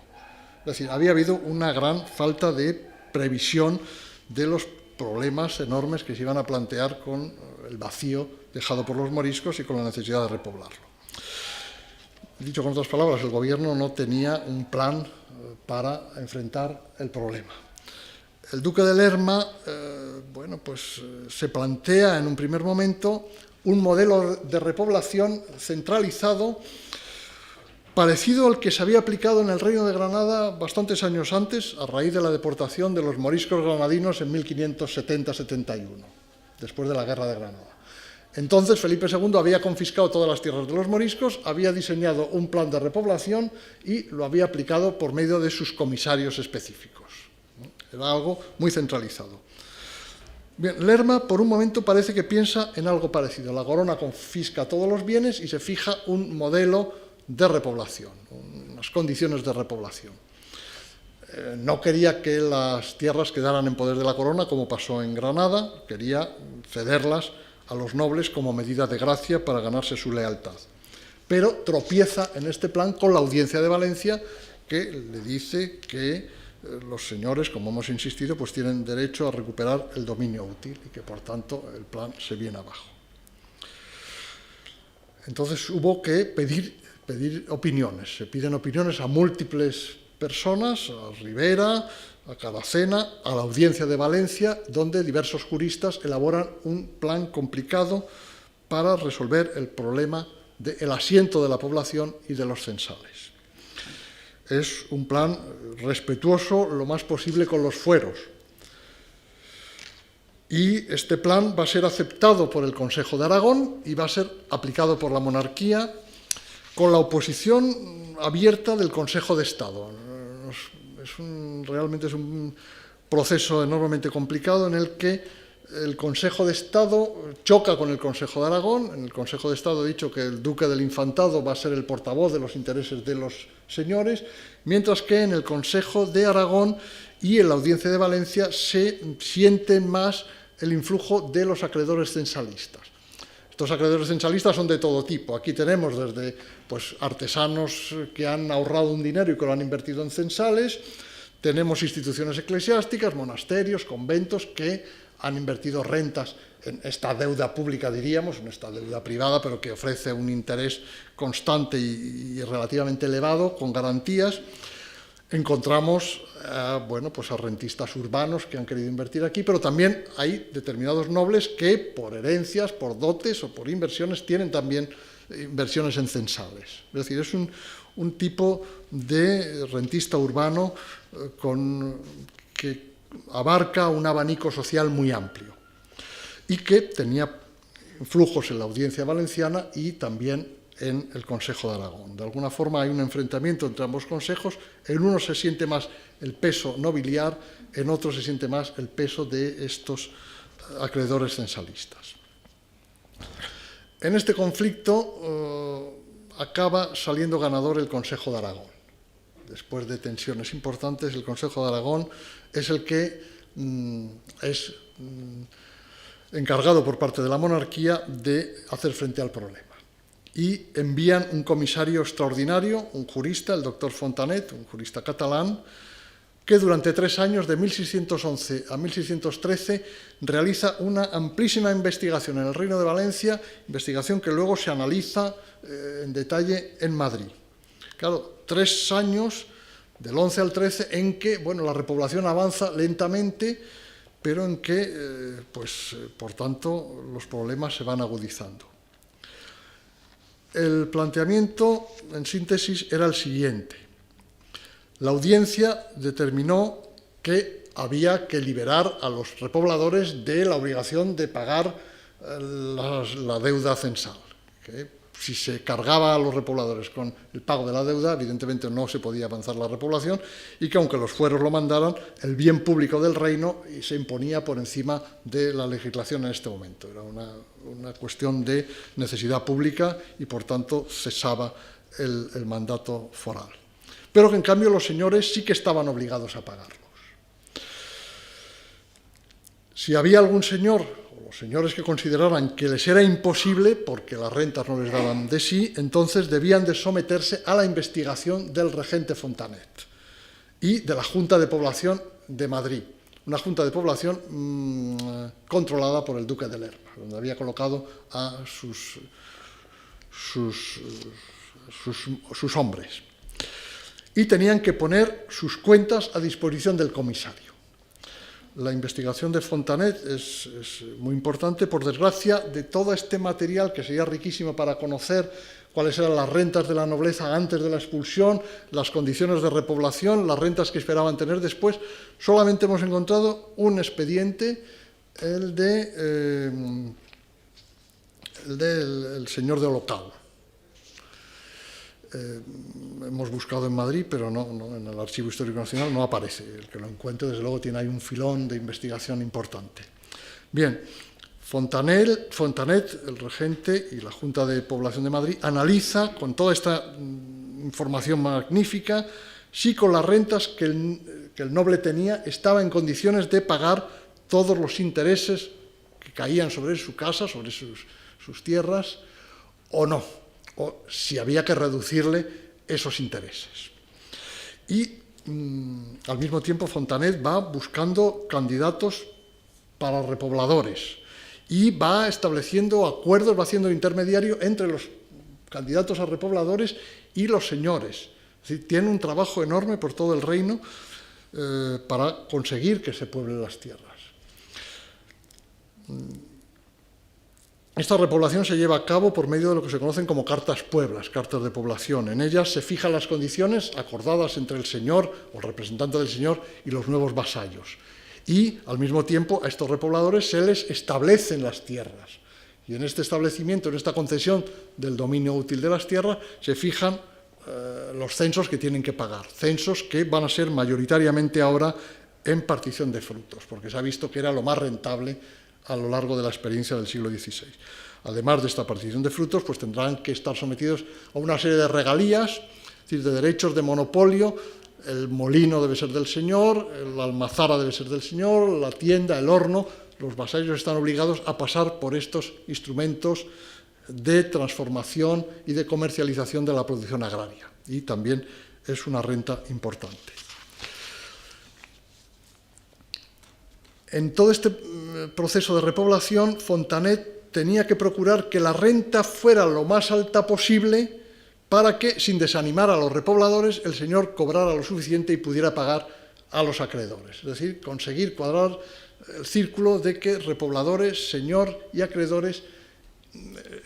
[SPEAKER 3] Es decir, había habido una gran falta de previsión de los problemas enormes que se iban a plantear con el vacío dejado por los moriscos y con la necesidad de repoblarlo. Dicho con otras palabras, el gobierno no tenía un plan para enfrentar el problema. El duque de Lerma, se plantea en un primer momento un modelo de repoblación centralizado parecido al que se había aplicado en el Reino de Granada bastantes años antes, a raíz de la deportación de los moriscos granadinos en 1570-71, después de la Guerra de Granada. Entonces Felipe II había confiscado todas las tierras de los moriscos, había diseñado un plan de repoblación y lo había aplicado por medio de sus comisarios específicos. Era algo muy centralizado. Bien, Lerma por un momento parece que piensa en algo parecido. La corona confisca todos los bienes y se fija un modelo de repoblación, unas condiciones de repoblación. No quería que las tierras quedaran en poder de la corona, como pasó en Granada, quería cederlas a los nobles como medida de gracia para ganarse su lealtad. Pero tropieza en este plan con la Audiencia de Valencia, que le dice que los señores, como hemos insistido, pues tienen derecho a recuperar el dominio útil y que, por tanto, el plan se viene abajo. Entonces hubo que pedir opiniones. Se piden opiniones a múltiples personas, a Rivera, a Caracena, a la Audiencia de Valencia, donde diversos juristas elaboran un plan complicado para resolver el problema del asiento de la población y de los censales. Es un plan respetuoso lo más posible con los fueros. Y este plan va a ser aceptado por el Consejo de Aragón y va a ser aplicado por la monarquía con la oposición abierta del Consejo de Estado. Realmente es un proceso enormemente complicado en el que el Consejo de Estado choca con el Consejo de Aragón. En el Consejo de Estado ha dicho que el duque del Infantado va a ser el portavoz de los intereses de los señores, mientras que en el Consejo de Aragón y en la Audiencia de Valencia se siente más el influjo de los acreedores censalistas. Estos acreedores censalistas son de todo tipo. Aquí tenemos desde artesanos que han ahorrado un dinero y que lo han invertido en censales, tenemos instituciones eclesiásticas, monasterios, conventos que han invertido rentas en esta deuda pública, diríamos, en esta deuda privada, pero que ofrece un interés constante y relativamente elevado, con garantías. Encontramos a rentistas urbanos que han querido invertir aquí, pero también hay determinados nobles que por herencias, por dotes o por inversiones tienen también inversiones en censales. Es decir, es un tipo de rentista urbano que abarca un abanico social muy amplio y que tenía flujos en la Audiencia Valenciana y también en el Consejo de Aragón. De alguna forma hay un enfrentamiento entre ambos consejos. En uno se siente más el peso nobiliar, en otro se siente más el peso de estos acreedores censalistas. En este conflicto acaba saliendo ganador el Consejo de Aragón. Después de tensiones importantes, el Consejo de Aragón es el que es encargado por parte de la monarquía de hacer frente al problema. Y envían un comisario extraordinario, un jurista, el doctor Fontanet, un jurista catalán, que durante 3 años, de 1611 a 1613, realiza una amplísima investigación en el Reino de Valencia, investigación que luego se analiza en detalle en Madrid. Claro, 3 años, del 11 al 13, en que la repoblación avanza lentamente, pero en que, por tanto, los problemas se van agudizando. El planteamiento, en síntesis, era el siguiente. La audiencia determinó que había que liberar a los repobladores de la obligación de pagar la deuda censal. Que si se cargaba a los repobladores con el pago de la deuda, evidentemente no se podía avanzar la repoblación y que aunque los fueros lo mandaran, el bien público del reino se imponía por encima de la legislación en este momento. Era una cuestión de necesidad pública y, por tanto, cesaba el mandato foral. Pero que, en cambio, los señores sí que estaban obligados a pagarlos. Si había algún señor, o los señores que consideraran que les era imposible, porque las rentas no les daban de sí, entonces debían de someterse a la investigación del regente Fontanet y de la Junta de Población de Madrid. una junta de población controlada por el duque de Lerma, donde había colocado a sus hombres. Y tenían que poner sus cuentas a disposición del comisario. La investigación de Fontanet es muy importante, por desgracia, de todo este material que sería riquísimo para conocer cuáles eran las rentas de la nobleza antes de la expulsión, las condiciones de repoblación, las rentas que esperaban tener después. Solamente hemos encontrado un expediente, el del señor de Olocau. Hemos buscado en Madrid, pero no, en el Archivo Histórico Nacional no aparece. El que lo encuentre, desde luego, tiene ahí un filón de investigación importante. Bien, Fontanet, el regente y la Junta de Población de Madrid, analiza con toda esta información magnífica si con las rentas que el noble tenía estaba en condiciones de pagar todos los intereses que caían sobre su casa, sobre sus tierras, o no, o si había que reducirle esos intereses. Y al mismo tiempo Fontanet va buscando candidatos para repobladores y va estableciendo acuerdos, va haciendo intermediario entre los candidatos a repobladores y los señores. Es decir, tiene un trabajo enorme por todo el reino para conseguir que se pueblen las tierras. Esta repoblación se lleva a cabo por medio de lo que se conocen como cartas pueblas, cartas de población. En ellas se fijan las condiciones acordadas entre el señor o el representante del señor y los nuevos vasallos. Y, al mismo tiempo, a estos repobladores se les establecen las tierras. Y en este establecimiento, en esta concesión del dominio útil de las tierras, se fijan los censos que tienen que pagar. Censos que van a ser mayoritariamente ahora en partición de frutos, porque se ha visto que era lo más rentable a lo largo de la experiencia del siglo XVI. Además de esta partición de frutos, pues tendrán que estar sometidos a una serie de regalías, es decir, de derechos de monopolio. El molino debe ser del señor, la almazara debe ser del señor, la tienda, el horno. Los vasallos están obligados a pasar por estos instrumentos de transformación y de comercialización de la producción agraria. Y también es una renta importante. En todo este proceso de repoblación, Fontanet tenía que procurar que la renta fuera lo más alta posible para que, sin desanimar a los repobladores, el señor cobrara lo suficiente y pudiera pagar a los acreedores. Es decir, conseguir cuadrar el círculo de que repobladores, señor y acreedores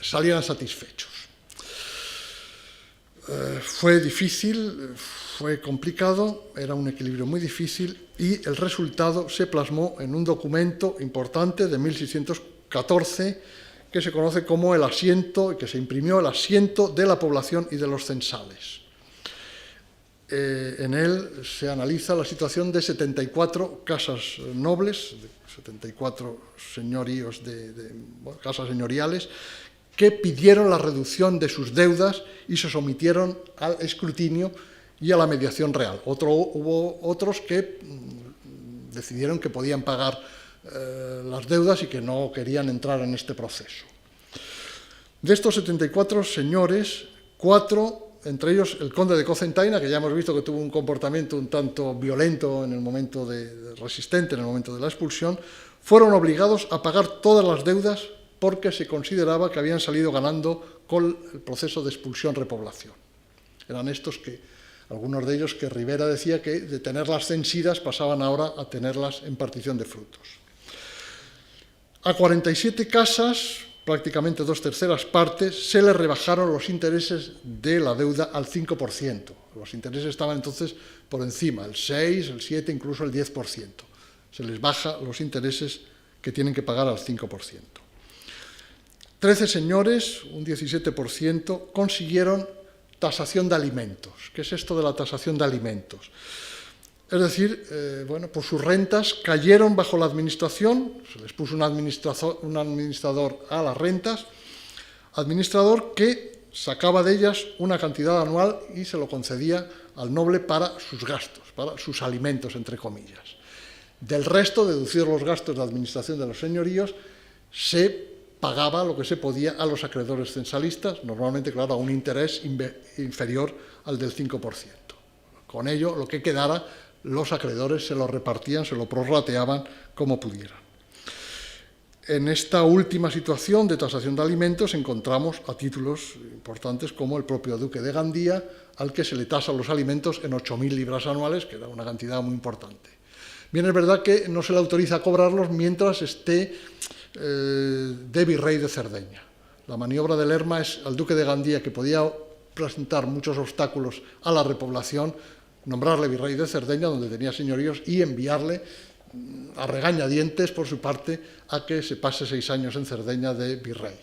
[SPEAKER 3] salieran satisfechos. Fue difícil, fue complicado, era un equilibrio muy difícil y el resultado se plasmó en un documento importante de 1614 que se conoce como el asiento, y que se imprimió el asiento de la población y de los censales. En él se analiza la situación de 74 casas nobles, 74 señoríos casas señoriales, que pidieron la reducción de sus deudas y se sometieron al escrutinio y a la mediación real. Hubo otros que decidieron que podían pagar las deudas y que no querían entrar en este proceso. De estos 74 señores, 4, entre ellos el conde de Cocentaina, que ya hemos visto que tuvo un comportamiento un tanto violento en el momento resistente en el momento de la expulsión, fueron obligados a pagar todas las deudas porque se consideraba que habían salido ganando con el proceso de expulsión-repoblación. Eran estos que, algunos de ellos que Rivera decía que de tenerlas censidas pasaban ahora a tenerlas en partición de frutos. A 47 casas, prácticamente 2/3 partes, se les rebajaron los intereses de la deuda al 5%. Los intereses estaban entonces por encima, el 6, el 7, incluso el 10%. Se les baja los intereses que tienen que pagar al 5%. 13 señores, un 17%, consiguieron tasación de alimentos. ¿Qué es esto de la tasación de alimentos? Es decir, pues sus rentas cayeron bajo la administración, se les puso un administrador a las rentas, administrador que sacaba de ellas una cantidad anual y se lo concedía al noble para sus gastos, para sus alimentos, entre comillas. Del resto, deducidos los gastos de administración de los señoríos, se pagaba lo que se podía a los acreedores censalistas, normalmente, claro, a un interés inferior al del 5%. Con ello, lo que quedara los acreedores se lo repartían, se lo prorrateaban como pudieran. En esta última situación de tasación de alimentos encontramos a títulos importantes como el propio duque de Gandía, al que se le tasan los alimentos en 8.000 libras anuales, que era una cantidad muy importante. Bien, es verdad que no se le autoriza a cobrarlos mientras esté de virrey de Cerdeña. La maniobra de Lerma es al duque de Gandía, que podía presentar muchos obstáculos a la repoblación, nombrarle virrey de Cerdeña, donde tenía señoríos, y enviarle a regañadientes por su parte a que se pase 6 años en Cerdeña de virrey.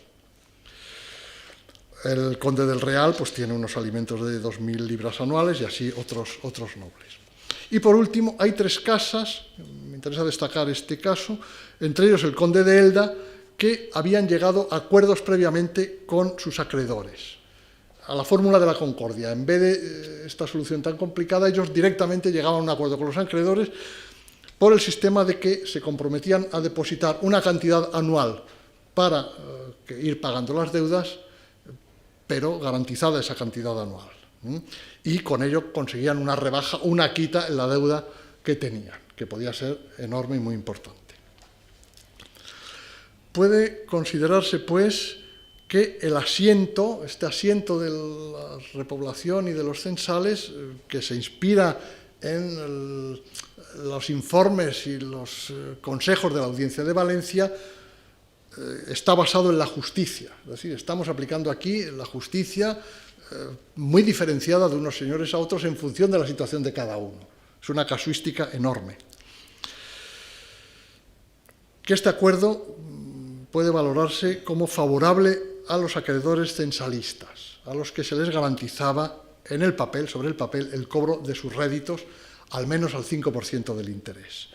[SPEAKER 3] El conde del Real pues tiene unos alimentos de 2.000 libras anuales y así otros nobles. Y por último, hay 3 casas, me interesa destacar este caso, entre ellos el conde de Elda, que habían llegado a acuerdos previamente con sus acreedores, a la fórmula de la concordia. En vez de esta solución tan complicada, ellos directamente llegaban a un acuerdo con los acreedores por el sistema de que se comprometían a depositar una cantidad anual para ir pagando las deudas, pero garantizada esa cantidad anual. Y con ello conseguían una rebaja, una quita en la deuda que tenían, que podía ser enorme y muy importante. Puede considerarse, pues, que el asiento, este asiento de la repoblación y de los censales, que se inspira en los informes y los consejos de la Audiencia de Valencia, está basado en la justicia. Es decir, estamos aplicando aquí la justicia muy diferenciada de unos señores a otros en función de la situación de cada uno. Es una casuística enorme. Que este acuerdo puede valorarse como favorable a los acreedores censalistas, a los que se les garantizaba en el papel, sobre el papel, el cobro de sus réditos, al menos al 5% del interés.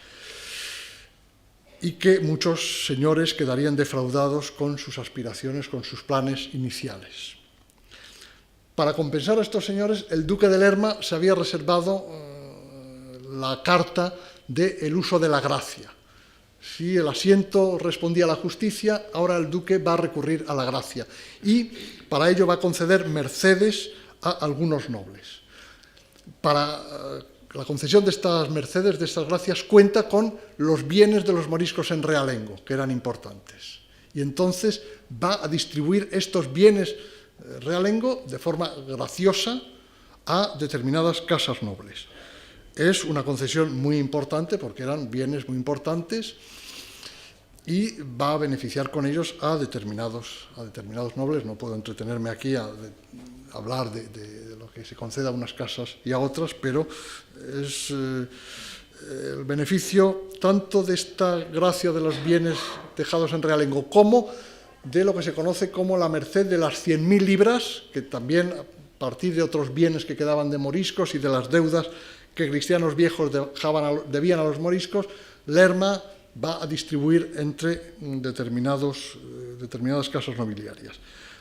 [SPEAKER 3] Y que muchos señores quedarían defraudados con sus aspiraciones, con sus planes iniciales. Para compensar a estos señores, el duque de Lerma se había reservado la carta del uso de la gracia. Si el asiento respondía a la justicia, ahora el duque va a recurrir a la gracia. Y para ello va a conceder mercedes a algunos nobles. Para la concesión de estas mercedes, de estas gracias, cuenta con los bienes de los moriscos en realengo, que eran importantes. Y entonces va a distribuir estos bienes realengo de forma graciosa a determinadas casas nobles. Es una concesión muy importante porque eran bienes muy importantes y va a beneficiar con ellos a determinados nobles. No puedo entretenerme aquí a hablar de lo que se concede a unas casas y a otras, pero es el beneficio tanto de esta gracia de los bienes dejados en realengo como de lo que se conoce como la merced de las 100.000 libras, que también a partir de otros bienes que quedaban de moriscos y de las deudas que cristianos viejos debían a los moriscos, Lerma va a distribuir entre determinadas casas nobiliarias.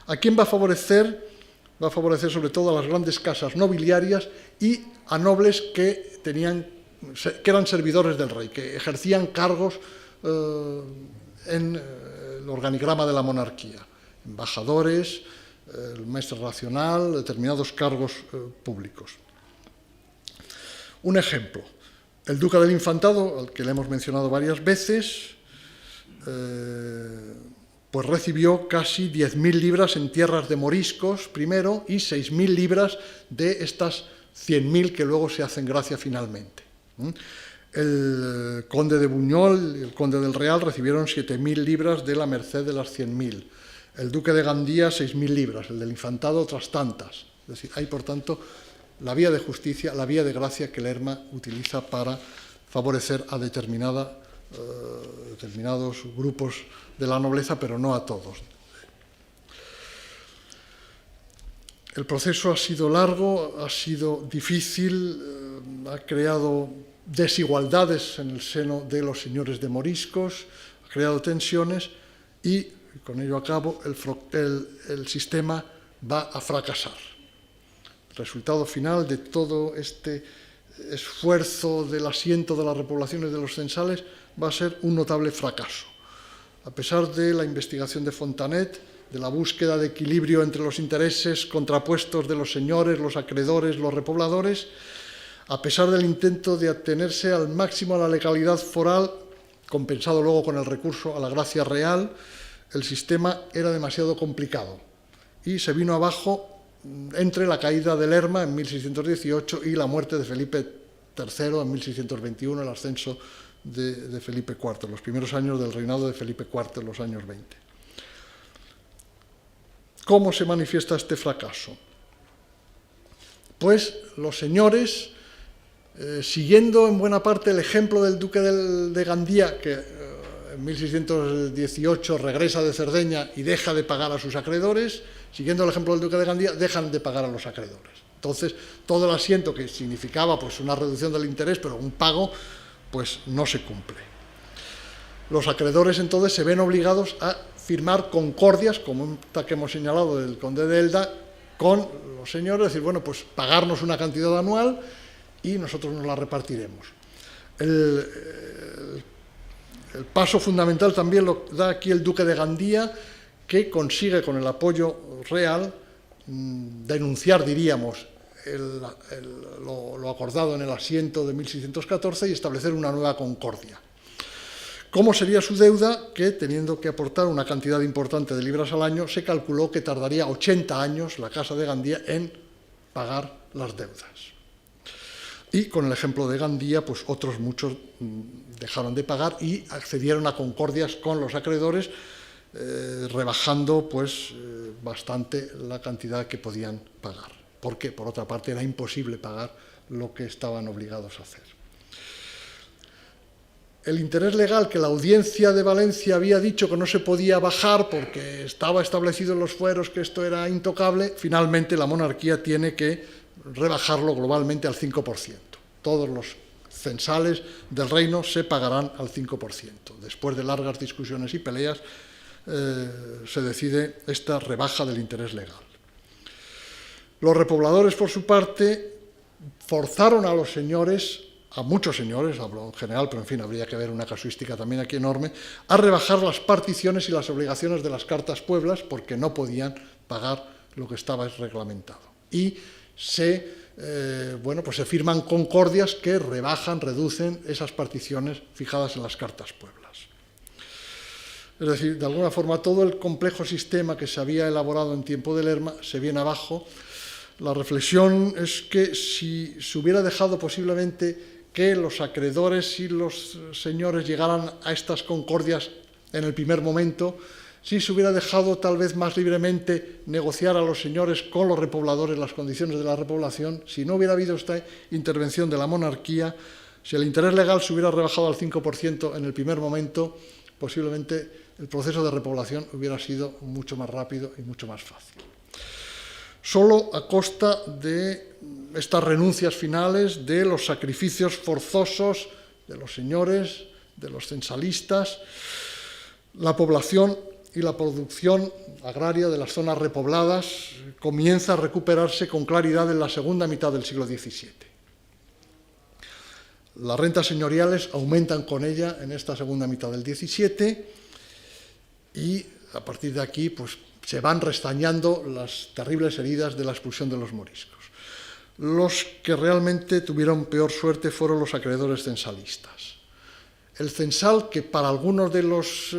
[SPEAKER 3] ¿A quién va a favorecer? Va a favorecer sobre todo a las grandes casas nobiliarias y a nobles que eran servidores del rey, que ejercían cargos en el organigrama de la monarquía, embajadores, el maestre racional, determinados cargos públicos. Un ejemplo, el duque del Infantado, al que le hemos mencionado varias veces, pues recibió casi 10.000 libras en tierras de moriscos primero y 6.000 libras de estas 100.000 que luego se hacen gracia finalmente. El conde de Buñol y el conde del Real recibieron 7.000 libras de la merced de las 100.000. El duque de Gandía 6.000 libras, el del Infantado otras tantas. Es decir, hay por tanto la vía de justicia, la vía de gracia que Lerma utiliza para favorecer a determinados grupos de la nobleza, pero no a todos. El proceso ha sido largo, ha sido difícil, ha creado desigualdades en el seno de los señores de moriscos, ha creado tensiones y, con ello acabo, el sistema va a fracasar. El resultado final de todo este esfuerzo del asiento de las repoblaciones de los censales va a ser un notable fracaso. A pesar de la investigación de Fontanet, de la búsqueda de equilibrio entre los intereses contrapuestos de los señores, los acreedores, los repobladores, a pesar del intento de atenerse al máximo a la legalidad foral, compensado luego con el recurso a la gracia real, el sistema era demasiado complicado y se vino abajo entre la caída de Lerma en 1618 y la muerte de Felipe III en 1621, el ascenso de Felipe IV, los primeros años del reinado de Felipe IV, en los años 20. ¿Cómo se manifiesta este fracaso? Pues los señores, siguiendo en buena parte el ejemplo del duque de Gandía, que en 1618 regresa de Cerdeña y deja de pagar a sus acreedores, siguiendo el ejemplo del duque de Gandía, dejan de pagar a los acreedores. Entonces, todo el asiento que significaba pues, una reducción del interés, pero un pago, pues no se cumple. Los acreedores entonces se ven obligados a firmar concordias, como esta que hemos señalado del conde de Elda, con los señores, decir, bueno, pues pagarnos una cantidad anual y nosotros nos la repartiremos. El paso fundamental también lo da aquí el duque de Gandía, que consigue con el apoyo real denunciar, diríamos, lo acordado en el asiento de 1614 y establecer una nueva concordia. ¿Cómo sería su deuda? Que teniendo que aportar una cantidad importante de libras al año, se calculó que tardaría 80 años la Casa de Gandía en pagar las deudas. Y con el ejemplo de Gandía, pues otros muchos dejaron de pagar y accedieron a concordias con los acreedores, rebajando pues bastante la cantidad que podían pagar, porque por otra parte era imposible pagar lo que estaban obligados a hacer. El interés legal que la Audiencia de Valencia había dicho que no se podía bajar porque estaba establecido en los fueros que esto era intocable, finalmente la monarquía tiene que rebajarlo globalmente al 5%. Todos los censales del reino se pagarán al 5%. Después de largas discusiones y peleas, se decide esta rebaja del interés legal. Los repobladores, por su parte, forzaron a los señores, a muchos señores, hablo en general, pero en fin, habría que ver una casuística también aquí enorme, a rebajar las particiones y las obligaciones de las cartas pueblas porque no podían pagar lo que estaba reglamentado. Y se firman concordias que rebajan, reducen esas particiones fijadas en las cartas pueblas. Es decir, de alguna forma, todo el complejo sistema que se había elaborado en tiempo de Lerma se viene abajo. La reflexión es que si se hubiera dejado posiblemente que los acreedores y los señores llegaran a estas concordias en el primer momento, si se hubiera dejado tal vez más libremente negociar a los señores con los repobladores las condiciones de la repoblación, si no hubiera habido esta intervención de la monarquía, si el interés legal se hubiera rebajado al 5% en el primer momento, posiblemente el proceso de repoblación hubiera sido mucho más rápido y mucho más fácil. Solo a costa de estas renuncias finales, de los sacrificios forzosos de los señores, de los censalistas, la población y la producción agraria de las zonas repobladas comienza a recuperarse con claridad en la segunda mitad del siglo XVII. Las rentas señoriales aumentan con ella en esta segunda mitad del XVII y a partir de aquí pues, se van restañando las terribles heridas de la expulsión de los moriscos. Los que realmente tuvieron peor suerte fueron los acreedores censalistas. El censal, que para algunos de los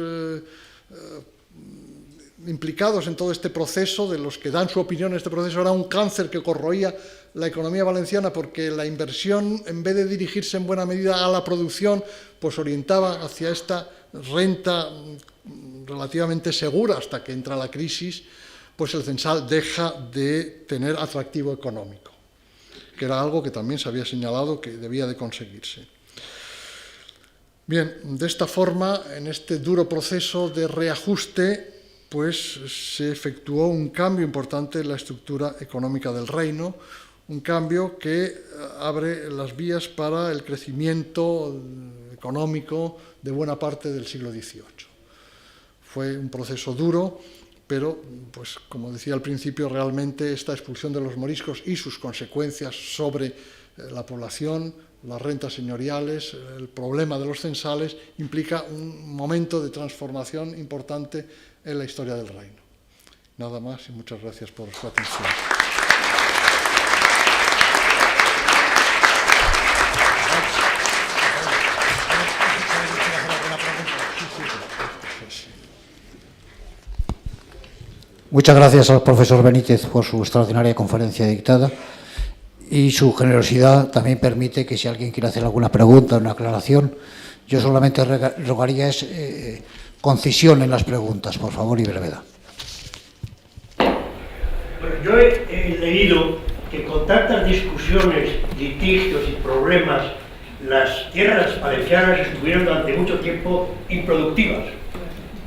[SPEAKER 3] implicados en todo este proceso, de los que dan su opinión en este proceso, era un cáncer que corroía la economía valenciana porque la inversión, en vez de dirigirse en buena medida a la producción, pues orientaba hacia esta renta relativamente segura hasta que entra la crisis, pues el censal deja de tener atractivo económico, que era algo que también se había señalado que debía de conseguirse. Bien, de esta forma, en este duro proceso de reajuste, pues se efectuó un cambio importante en la estructura económica del reino, un cambio que abre las vías para el crecimiento económico de buena parte del siglo XVIII. Fue un proceso duro, pero, pues, como decía al principio, realmente esta expulsión de los moriscos y sus consecuencias sobre la población, las rentas señoriales, el problema de los censales, implica un momento de transformación importante en la historia del reino. Nada más y muchas gracias por su atención.
[SPEAKER 1] Muchas gracias al profesor Benítez por su extraordinaria conferencia dictada, y su generosidad también permite que si alguien quiere hacer alguna pregunta o una aclaración, yo solamente rogaría concisión en las preguntas, por favor, y brevedad.
[SPEAKER 4] Bueno, yo he leído que con tantas discusiones, litigios y problemas, las tierras valencianas estuvieron durante mucho tiempo improductivas.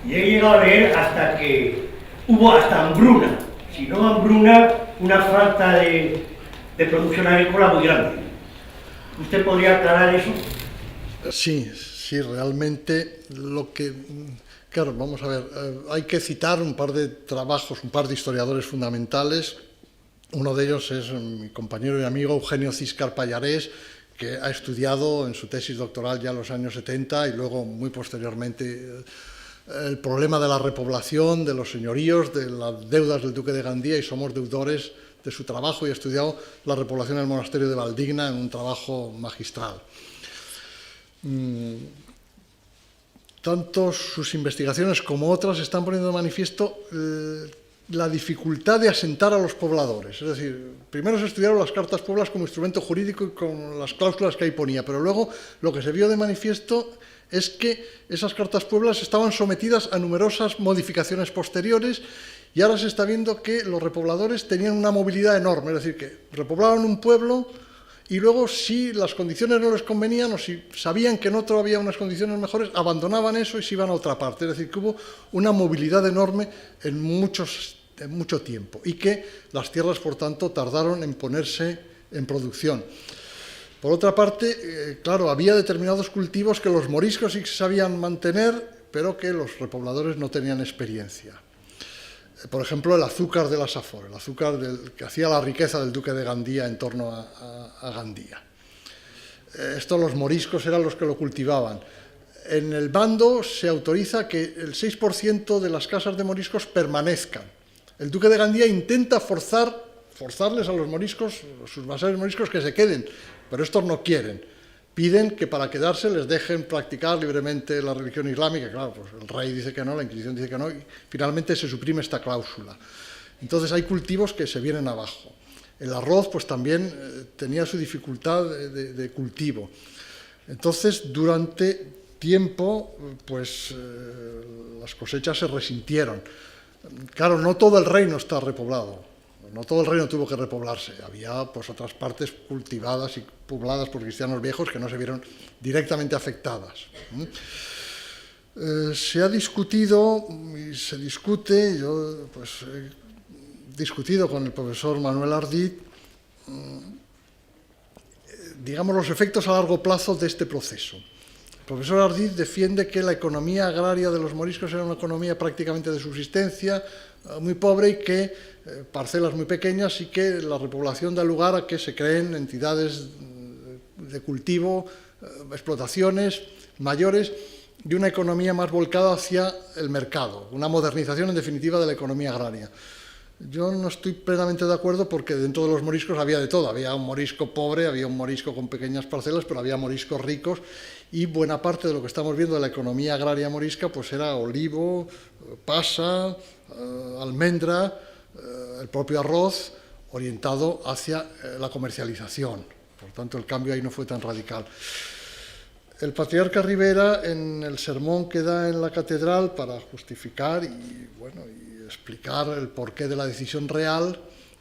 [SPEAKER 4] Y he llegado a leer hasta que hubo hasta hambruna, si no hambruna, una falta de producción agrícola muy grande. ¿Usted podría aclarar eso?
[SPEAKER 3] Sí, realmente lo que... Claro, vamos a ver, hay que citar un par de trabajos, un par de historiadores fundamentales. Uno de ellos es mi compañero y amigo Eugenio Ciscar Pallarés, que ha estudiado en su tesis doctoral ya en los años 70 y luego muy posteriormente el problema de la repoblación, de los señoríos, de las deudas del duque de Gandía, y somos deudores de su trabajo, y ha estudiado la repoblación del monasterio de Valdigna en un trabajo magistral. Tanto sus investigaciones como otras están poniendo de manifiesto la dificultad de asentar a los pobladores. Es decir, primero se estudiaron las cartas pueblas como instrumento jurídico y con las cláusulas que ahí ponía, pero luego lo que se vio de manifiesto es que esas cartas pueblas estaban sometidas a numerosas modificaciones posteriores, y ahora se está viendo que los repobladores tenían una movilidad enorme, es decir, que repoblaban un pueblo y luego, si las condiciones no les convenían o si sabían que en otro había unas condiciones mejores, abandonaban eso y se iban a otra parte. Es decir, que hubo una movilidad enorme en mucho tiempo, y que las tierras, por tanto, tardaron en ponerse en producción. Por otra parte, claro, había determinados cultivos que los moriscos sí sabían mantener, pero que los repobladores no tenían experiencia. Por ejemplo, el azúcar de la Safor, el azúcar que hacía la riqueza del duque de Gandía en torno a Gandía. Esto los moriscos eran los que lo cultivaban. En el bando se autoriza que el 6% de las casas de moriscos permanezcan. El duque de Gandía intenta forzarles a los moriscos, sus vasallos moriscos, que se queden, pero estos no quieren. Piden que para quedarse les dejen practicar libremente la religión islámica. Claro, pues el rey dice que no, la Inquisición dice que no, y finalmente se suprime esta cláusula. Entonces hay cultivos que se vienen abajo. El arroz, pues también tenía su dificultad de cultivo. Entonces, durante tiempo, pues las cosechas se resintieron. Claro, no todo el reino está repoblado. No todo el reino tuvo que repoblarse, había pues otras partes cultivadas y pobladas por cristianos viejos que no se vieron directamente afectadas. Se ha discutido y se discute, yo pues he discutido con el profesor Manuel Ardit, digamos, los efectos a largo plazo de este proceso. El profesor Ardit defiende que la economía agraria de los moriscos era una economía prácticamente de subsistencia, muy pobre, y que parcelas muy pequeñas, y que la repoblación da lugar a que se creen entidades de cultivo, explotaciones mayores, y una economía más volcada hacia el mercado, una modernización en definitiva de la economía agraria. Yo no estoy plenamente de acuerdo, porque dentro de los moriscos había de todo. Había un morisco pobre, había un morisco con pequeñas parcelas, pero había moriscos ricos, y buena parte de lo que estamos viendo de la economía agraria morisca pues era olivo, pasa, almendra, el propio arroz, orientado hacia la comercialización. Por tanto, el cambio ahí no fue tan radical. El patriarca Rivera, en el sermón que da en la catedral para justificar y explicar el porqué de la decisión real,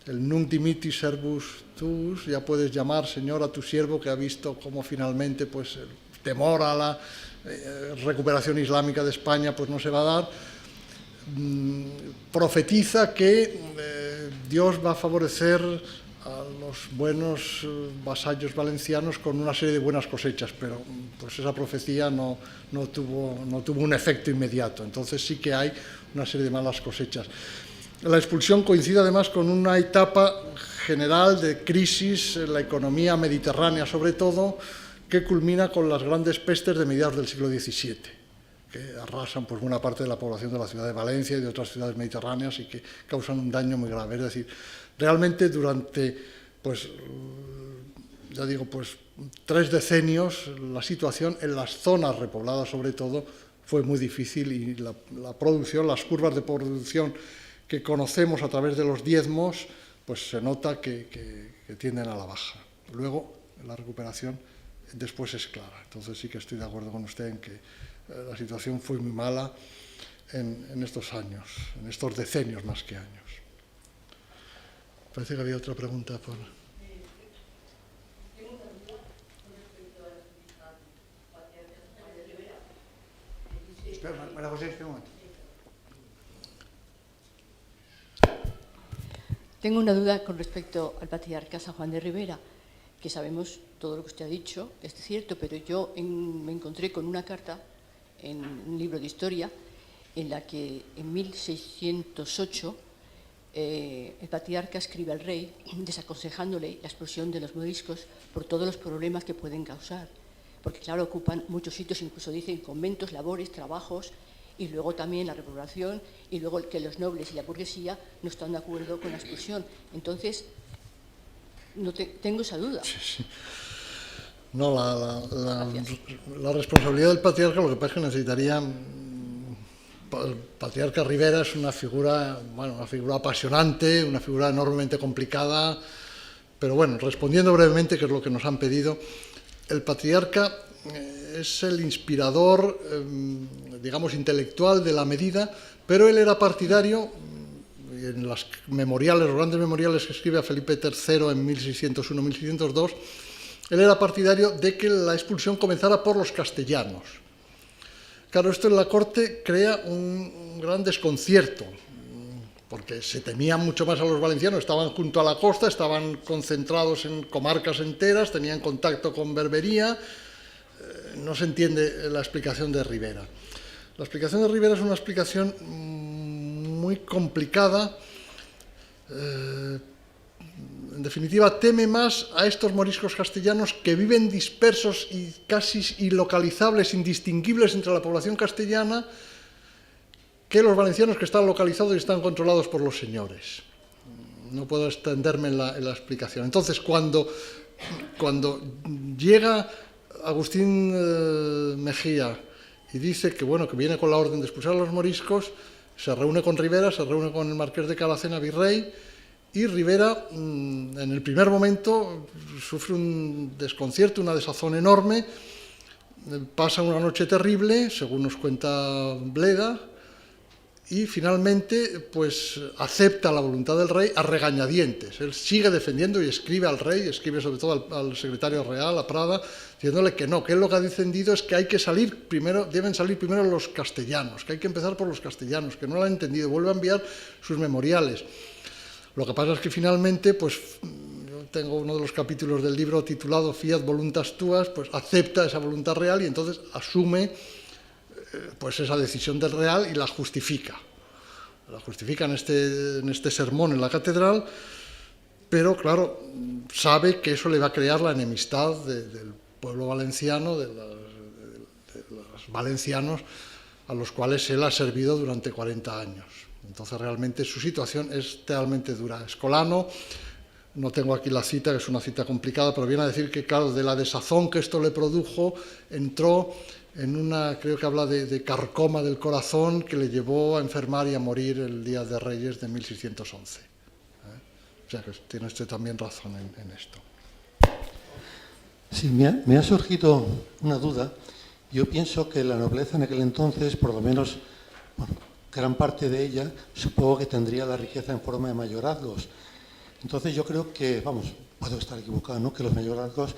[SPEAKER 3] el nunc dimittis servus tuus, ya puedes llamar Señor a tu siervo, que ha visto cómo finalmente pues el temor a la recuperación islámica de España pues no se va a dar, profetiza que Dios va a favorecer a los buenos vasallos valencianos con una serie de buenas cosechas, pero pues esa profecía no tuvo un efecto inmediato. Entonces sí que hay una serie de malas cosechas. La expulsión coincide además con una etapa general de crisis en la economía mediterránea, sobre todo, que culmina con las grandes pestes de mediados del siglo XVII, que arrasan pues buena parte de la población de la ciudad de Valencia y de otras ciudades mediterráneas, y que causan un daño muy grave. Es decir, realmente durante, pues, ya digo, pues 3 decenios, la situación en las zonas repobladas, sobre todo, fue muy difícil, y la producción, las curvas de producción que conocemos a través de los diezmos, pues se nota que tienden a la baja. Luego, la recuperación después es clara. Entonces sí que estoy de acuerdo con usted en que la situación fue muy mala en estos años, en estos decenios más que años. Parece que había otra pregunta por...
[SPEAKER 1] Espera, María José, espera un momento.
[SPEAKER 5] Tengo una duda con respecto al patriarca San Juan de Ribera, que sabemos todo lo que usted ha dicho, es cierto, pero yo me encontré con una carta en un libro de historia en la que en 1608 el patriarca escribe al rey desaconsejándole la expulsión de los moriscos por todos los problemas que pueden causar, porque claro, ocupan muchos sitios, incluso dicen conventos, labores, trabajos, y luego también la repoblación, y luego que los nobles y la burguesía no están de acuerdo con la expulsión. Entonces, tengo esa duda.
[SPEAKER 3] Sí, sí. No, la responsabilidad del patriarca, lo que pasa es que necesitaría... El patriarca Ribera es una figura, bueno, una figura apasionante, una figura enormemente complicada, pero bueno, respondiendo brevemente, que es lo que nos han pedido, el patriarca es el inspirador, digamos, intelectual de la medida, pero él era partidario, en los grandes memoriales que escribe a Felipe III en 1601-1602, él era partidario de que la expulsión comenzara por los castellanos. Claro, esto en la corte crea un gran desconcierto, porque se temía mucho más a los valencianos, estaban junto a la costa, estaban concentrados en comarcas enteras, tenían contacto con Berbería, no se entiende la explicación de Ribera. La explicación de Ribera es una explicación muy complicada, en definitiva teme más a estos moriscos castellanos que viven dispersos y casi ilocalizables, indistinguibles entre la población castellana, que los valencianos que están localizados y están controlados por los señores. No puedo extenderme en la explicación. Entonces, cuando llega Agustín Mejía y dice que, bueno, que viene con la orden de expulsar a los moriscos, se reúne con Ribera, se reúne con el marqués de Calacena, virrey, y Ribera, en el primer momento, sufre un desconcierto, una desazón enorme, pasa una noche terrible, según nos cuenta Bleda, y finalmente pues acepta la voluntad del rey a regañadientes. Él sigue defendiendo y escribe al rey, escribe sobre todo al secretario real, a Prada, diciéndole que no, que él lo que ha defendido es que hay que salir primero, deben salir primero los castellanos, que hay que empezar por los castellanos, que no lo han entendido, vuelve a enviar sus memoriales. Lo que pasa es que finalmente, pues yo tengo uno de los capítulos del libro titulado Fiat voluntas tuas, pues acepta esa voluntad real y entonces asume pues esa decisión del real y la justifica. La justifica en este sermón en la catedral, pero claro, sabe que eso le va a crear la enemistad del pueblo valenciano, de los valencianos a los cuales él ha servido durante 40 años. Entonces realmente su situación es realmente dura. Escolano, no tengo aquí la cita, que es una cita complicada, pero viene a decir que, claro, de la desazón que esto le produjo, entró en una, creo que habla de carcoma del corazón, que le llevó a enfermar y a morir el Día de Reyes de 1611. O sea que tiene usted también razón en esto.
[SPEAKER 6] Sí, me ha surgido una duda. Yo pienso que la nobleza en aquel entonces, por lo menos, bueno, gran parte de ella, supongo que tendría la riqueza en forma de mayorazgos. Entonces yo creo que, vamos, puedo estar equivocado, ¿no?, que los mayorazgos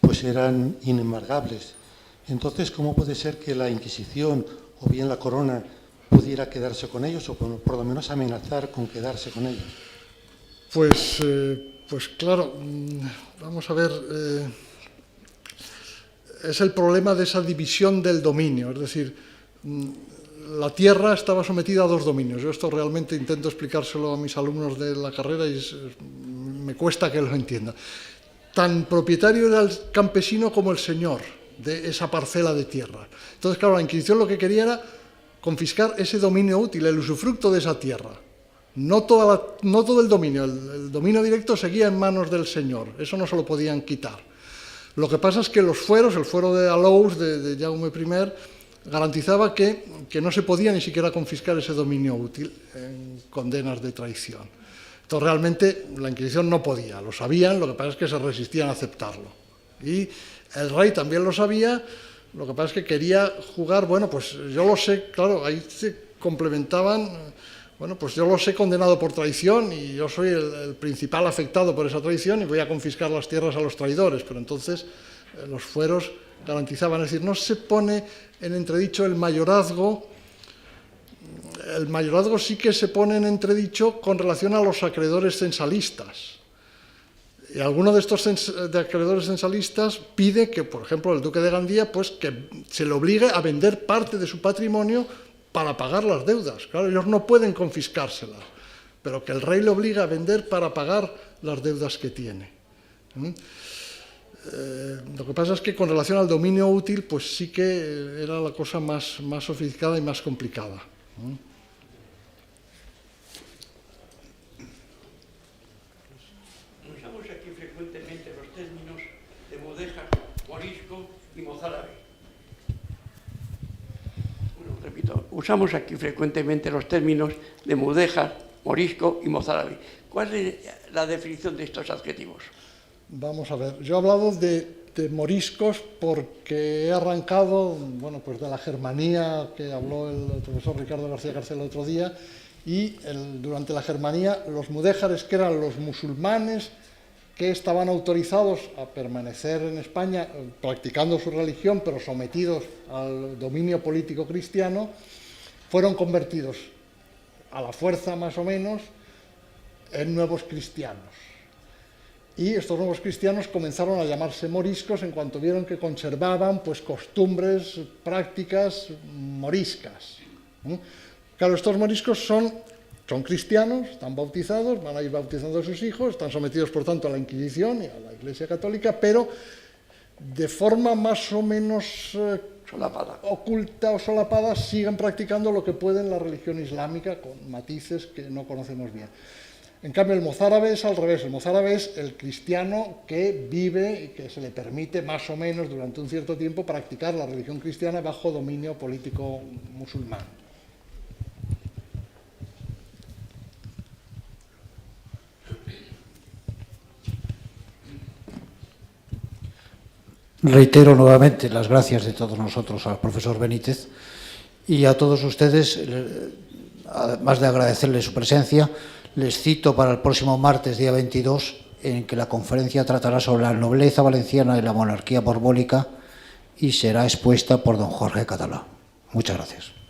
[SPEAKER 6] pues eran inembargables. Entonces, ¿cómo puede ser que la Inquisición o bien la corona pudiera quedarse con ellos o por lo menos amenazar con quedarse con ellos?
[SPEAKER 3] Pues claro, vamos a ver, es el problema de esa división del dominio, es decir, la tierra estaba sometida a dos dominios. Yo esto realmente intento explicárselo a mis alumnos de la carrera y me cuesta que lo entiendan. Tan propietario era el campesino como el señor de esa parcela de tierra. Entonces, claro, la Inquisición lo que quería era confiscar ese dominio útil, el usufructo de esa tierra. No todo el dominio, el dominio directo seguía en manos del señor, eso no se lo podían quitar. Lo que pasa es que los fueros, el fuero de Alous, de Jaume I, garantizaba que que no se podía ni siquiera confiscar ese dominio útil en condenas de traición. Entonces, realmente, la Inquisición no podía, lo sabían, lo que pasa es que se resistían a aceptarlo. Y el rey también lo sabía, lo que pasa es que quería jugar, bueno, pues yo lo sé, claro, ahí se complementaban, bueno, pues yo lo sé condenado por traición y yo soy el principal afectado por esa traición y voy a confiscar las tierras a los traidores, pero entonces los fueros garantizaban, es decir, no se pone en entredicho el mayorazgo sí que se pone en entredicho con relación a los acreedores censalistas. Y alguno de estos acreedores censalistas pide que, por ejemplo, el duque de Gandía, pues que se le obligue a vender parte de su patrimonio para pagar las deudas. Claro, ellos no pueden confiscárselas, pero que el rey le obliga a vender para pagar las deudas que tiene. Lo que pasa es que con relación al dominio útil, pues sí que era la cosa más sofisticada y más complicada.
[SPEAKER 7] Usamos aquí frecuentemente los términos de mudéjar, morisco y mozárabe. Bueno, repito, usamos aquí frecuentemente los términos de mudéjar, morisco y mozárabe. ¿Cuál es la definición de estos adjetivos?
[SPEAKER 3] Vamos a ver, yo he hablado de moriscos porque he arrancado, bueno, pues de la germanía que habló el profesor Ricardo García Carcel el otro día, y durante la germanía los mudéjares, que eran los musulmanes que estaban autorizados a permanecer en España practicando su religión, pero sometidos al dominio político cristiano, fueron convertidos a la fuerza más o menos en nuevos cristianos. Y estos nuevos cristianos comenzaron a llamarse moriscos en cuanto vieron que conservaban pues costumbres, prácticas moriscas. Claro, estos moriscos son cristianos, están bautizados, van a ir bautizando a sus hijos, están sometidos por tanto a la Inquisición y a la Iglesia Católica, pero de forma más o menos oculta o solapada siguen practicando lo que pueden la religión islámica con matices que no conocemos bien. En cambio, el mozárabe es al revés. El mozárabe es el cristiano que vive y que se le permite más o menos durante un cierto tiempo practicar la religión cristiana bajo dominio político musulmán.
[SPEAKER 1] Reitero nuevamente las gracias de todos nosotros al profesor Benítez y a todos ustedes, además de agradecerles su presencia, les cito para el próximo martes, día 22, en que la conferencia tratará sobre la nobleza valenciana y la monarquía borbónica y será expuesta por don Jorge Catalá. Muchas gracias.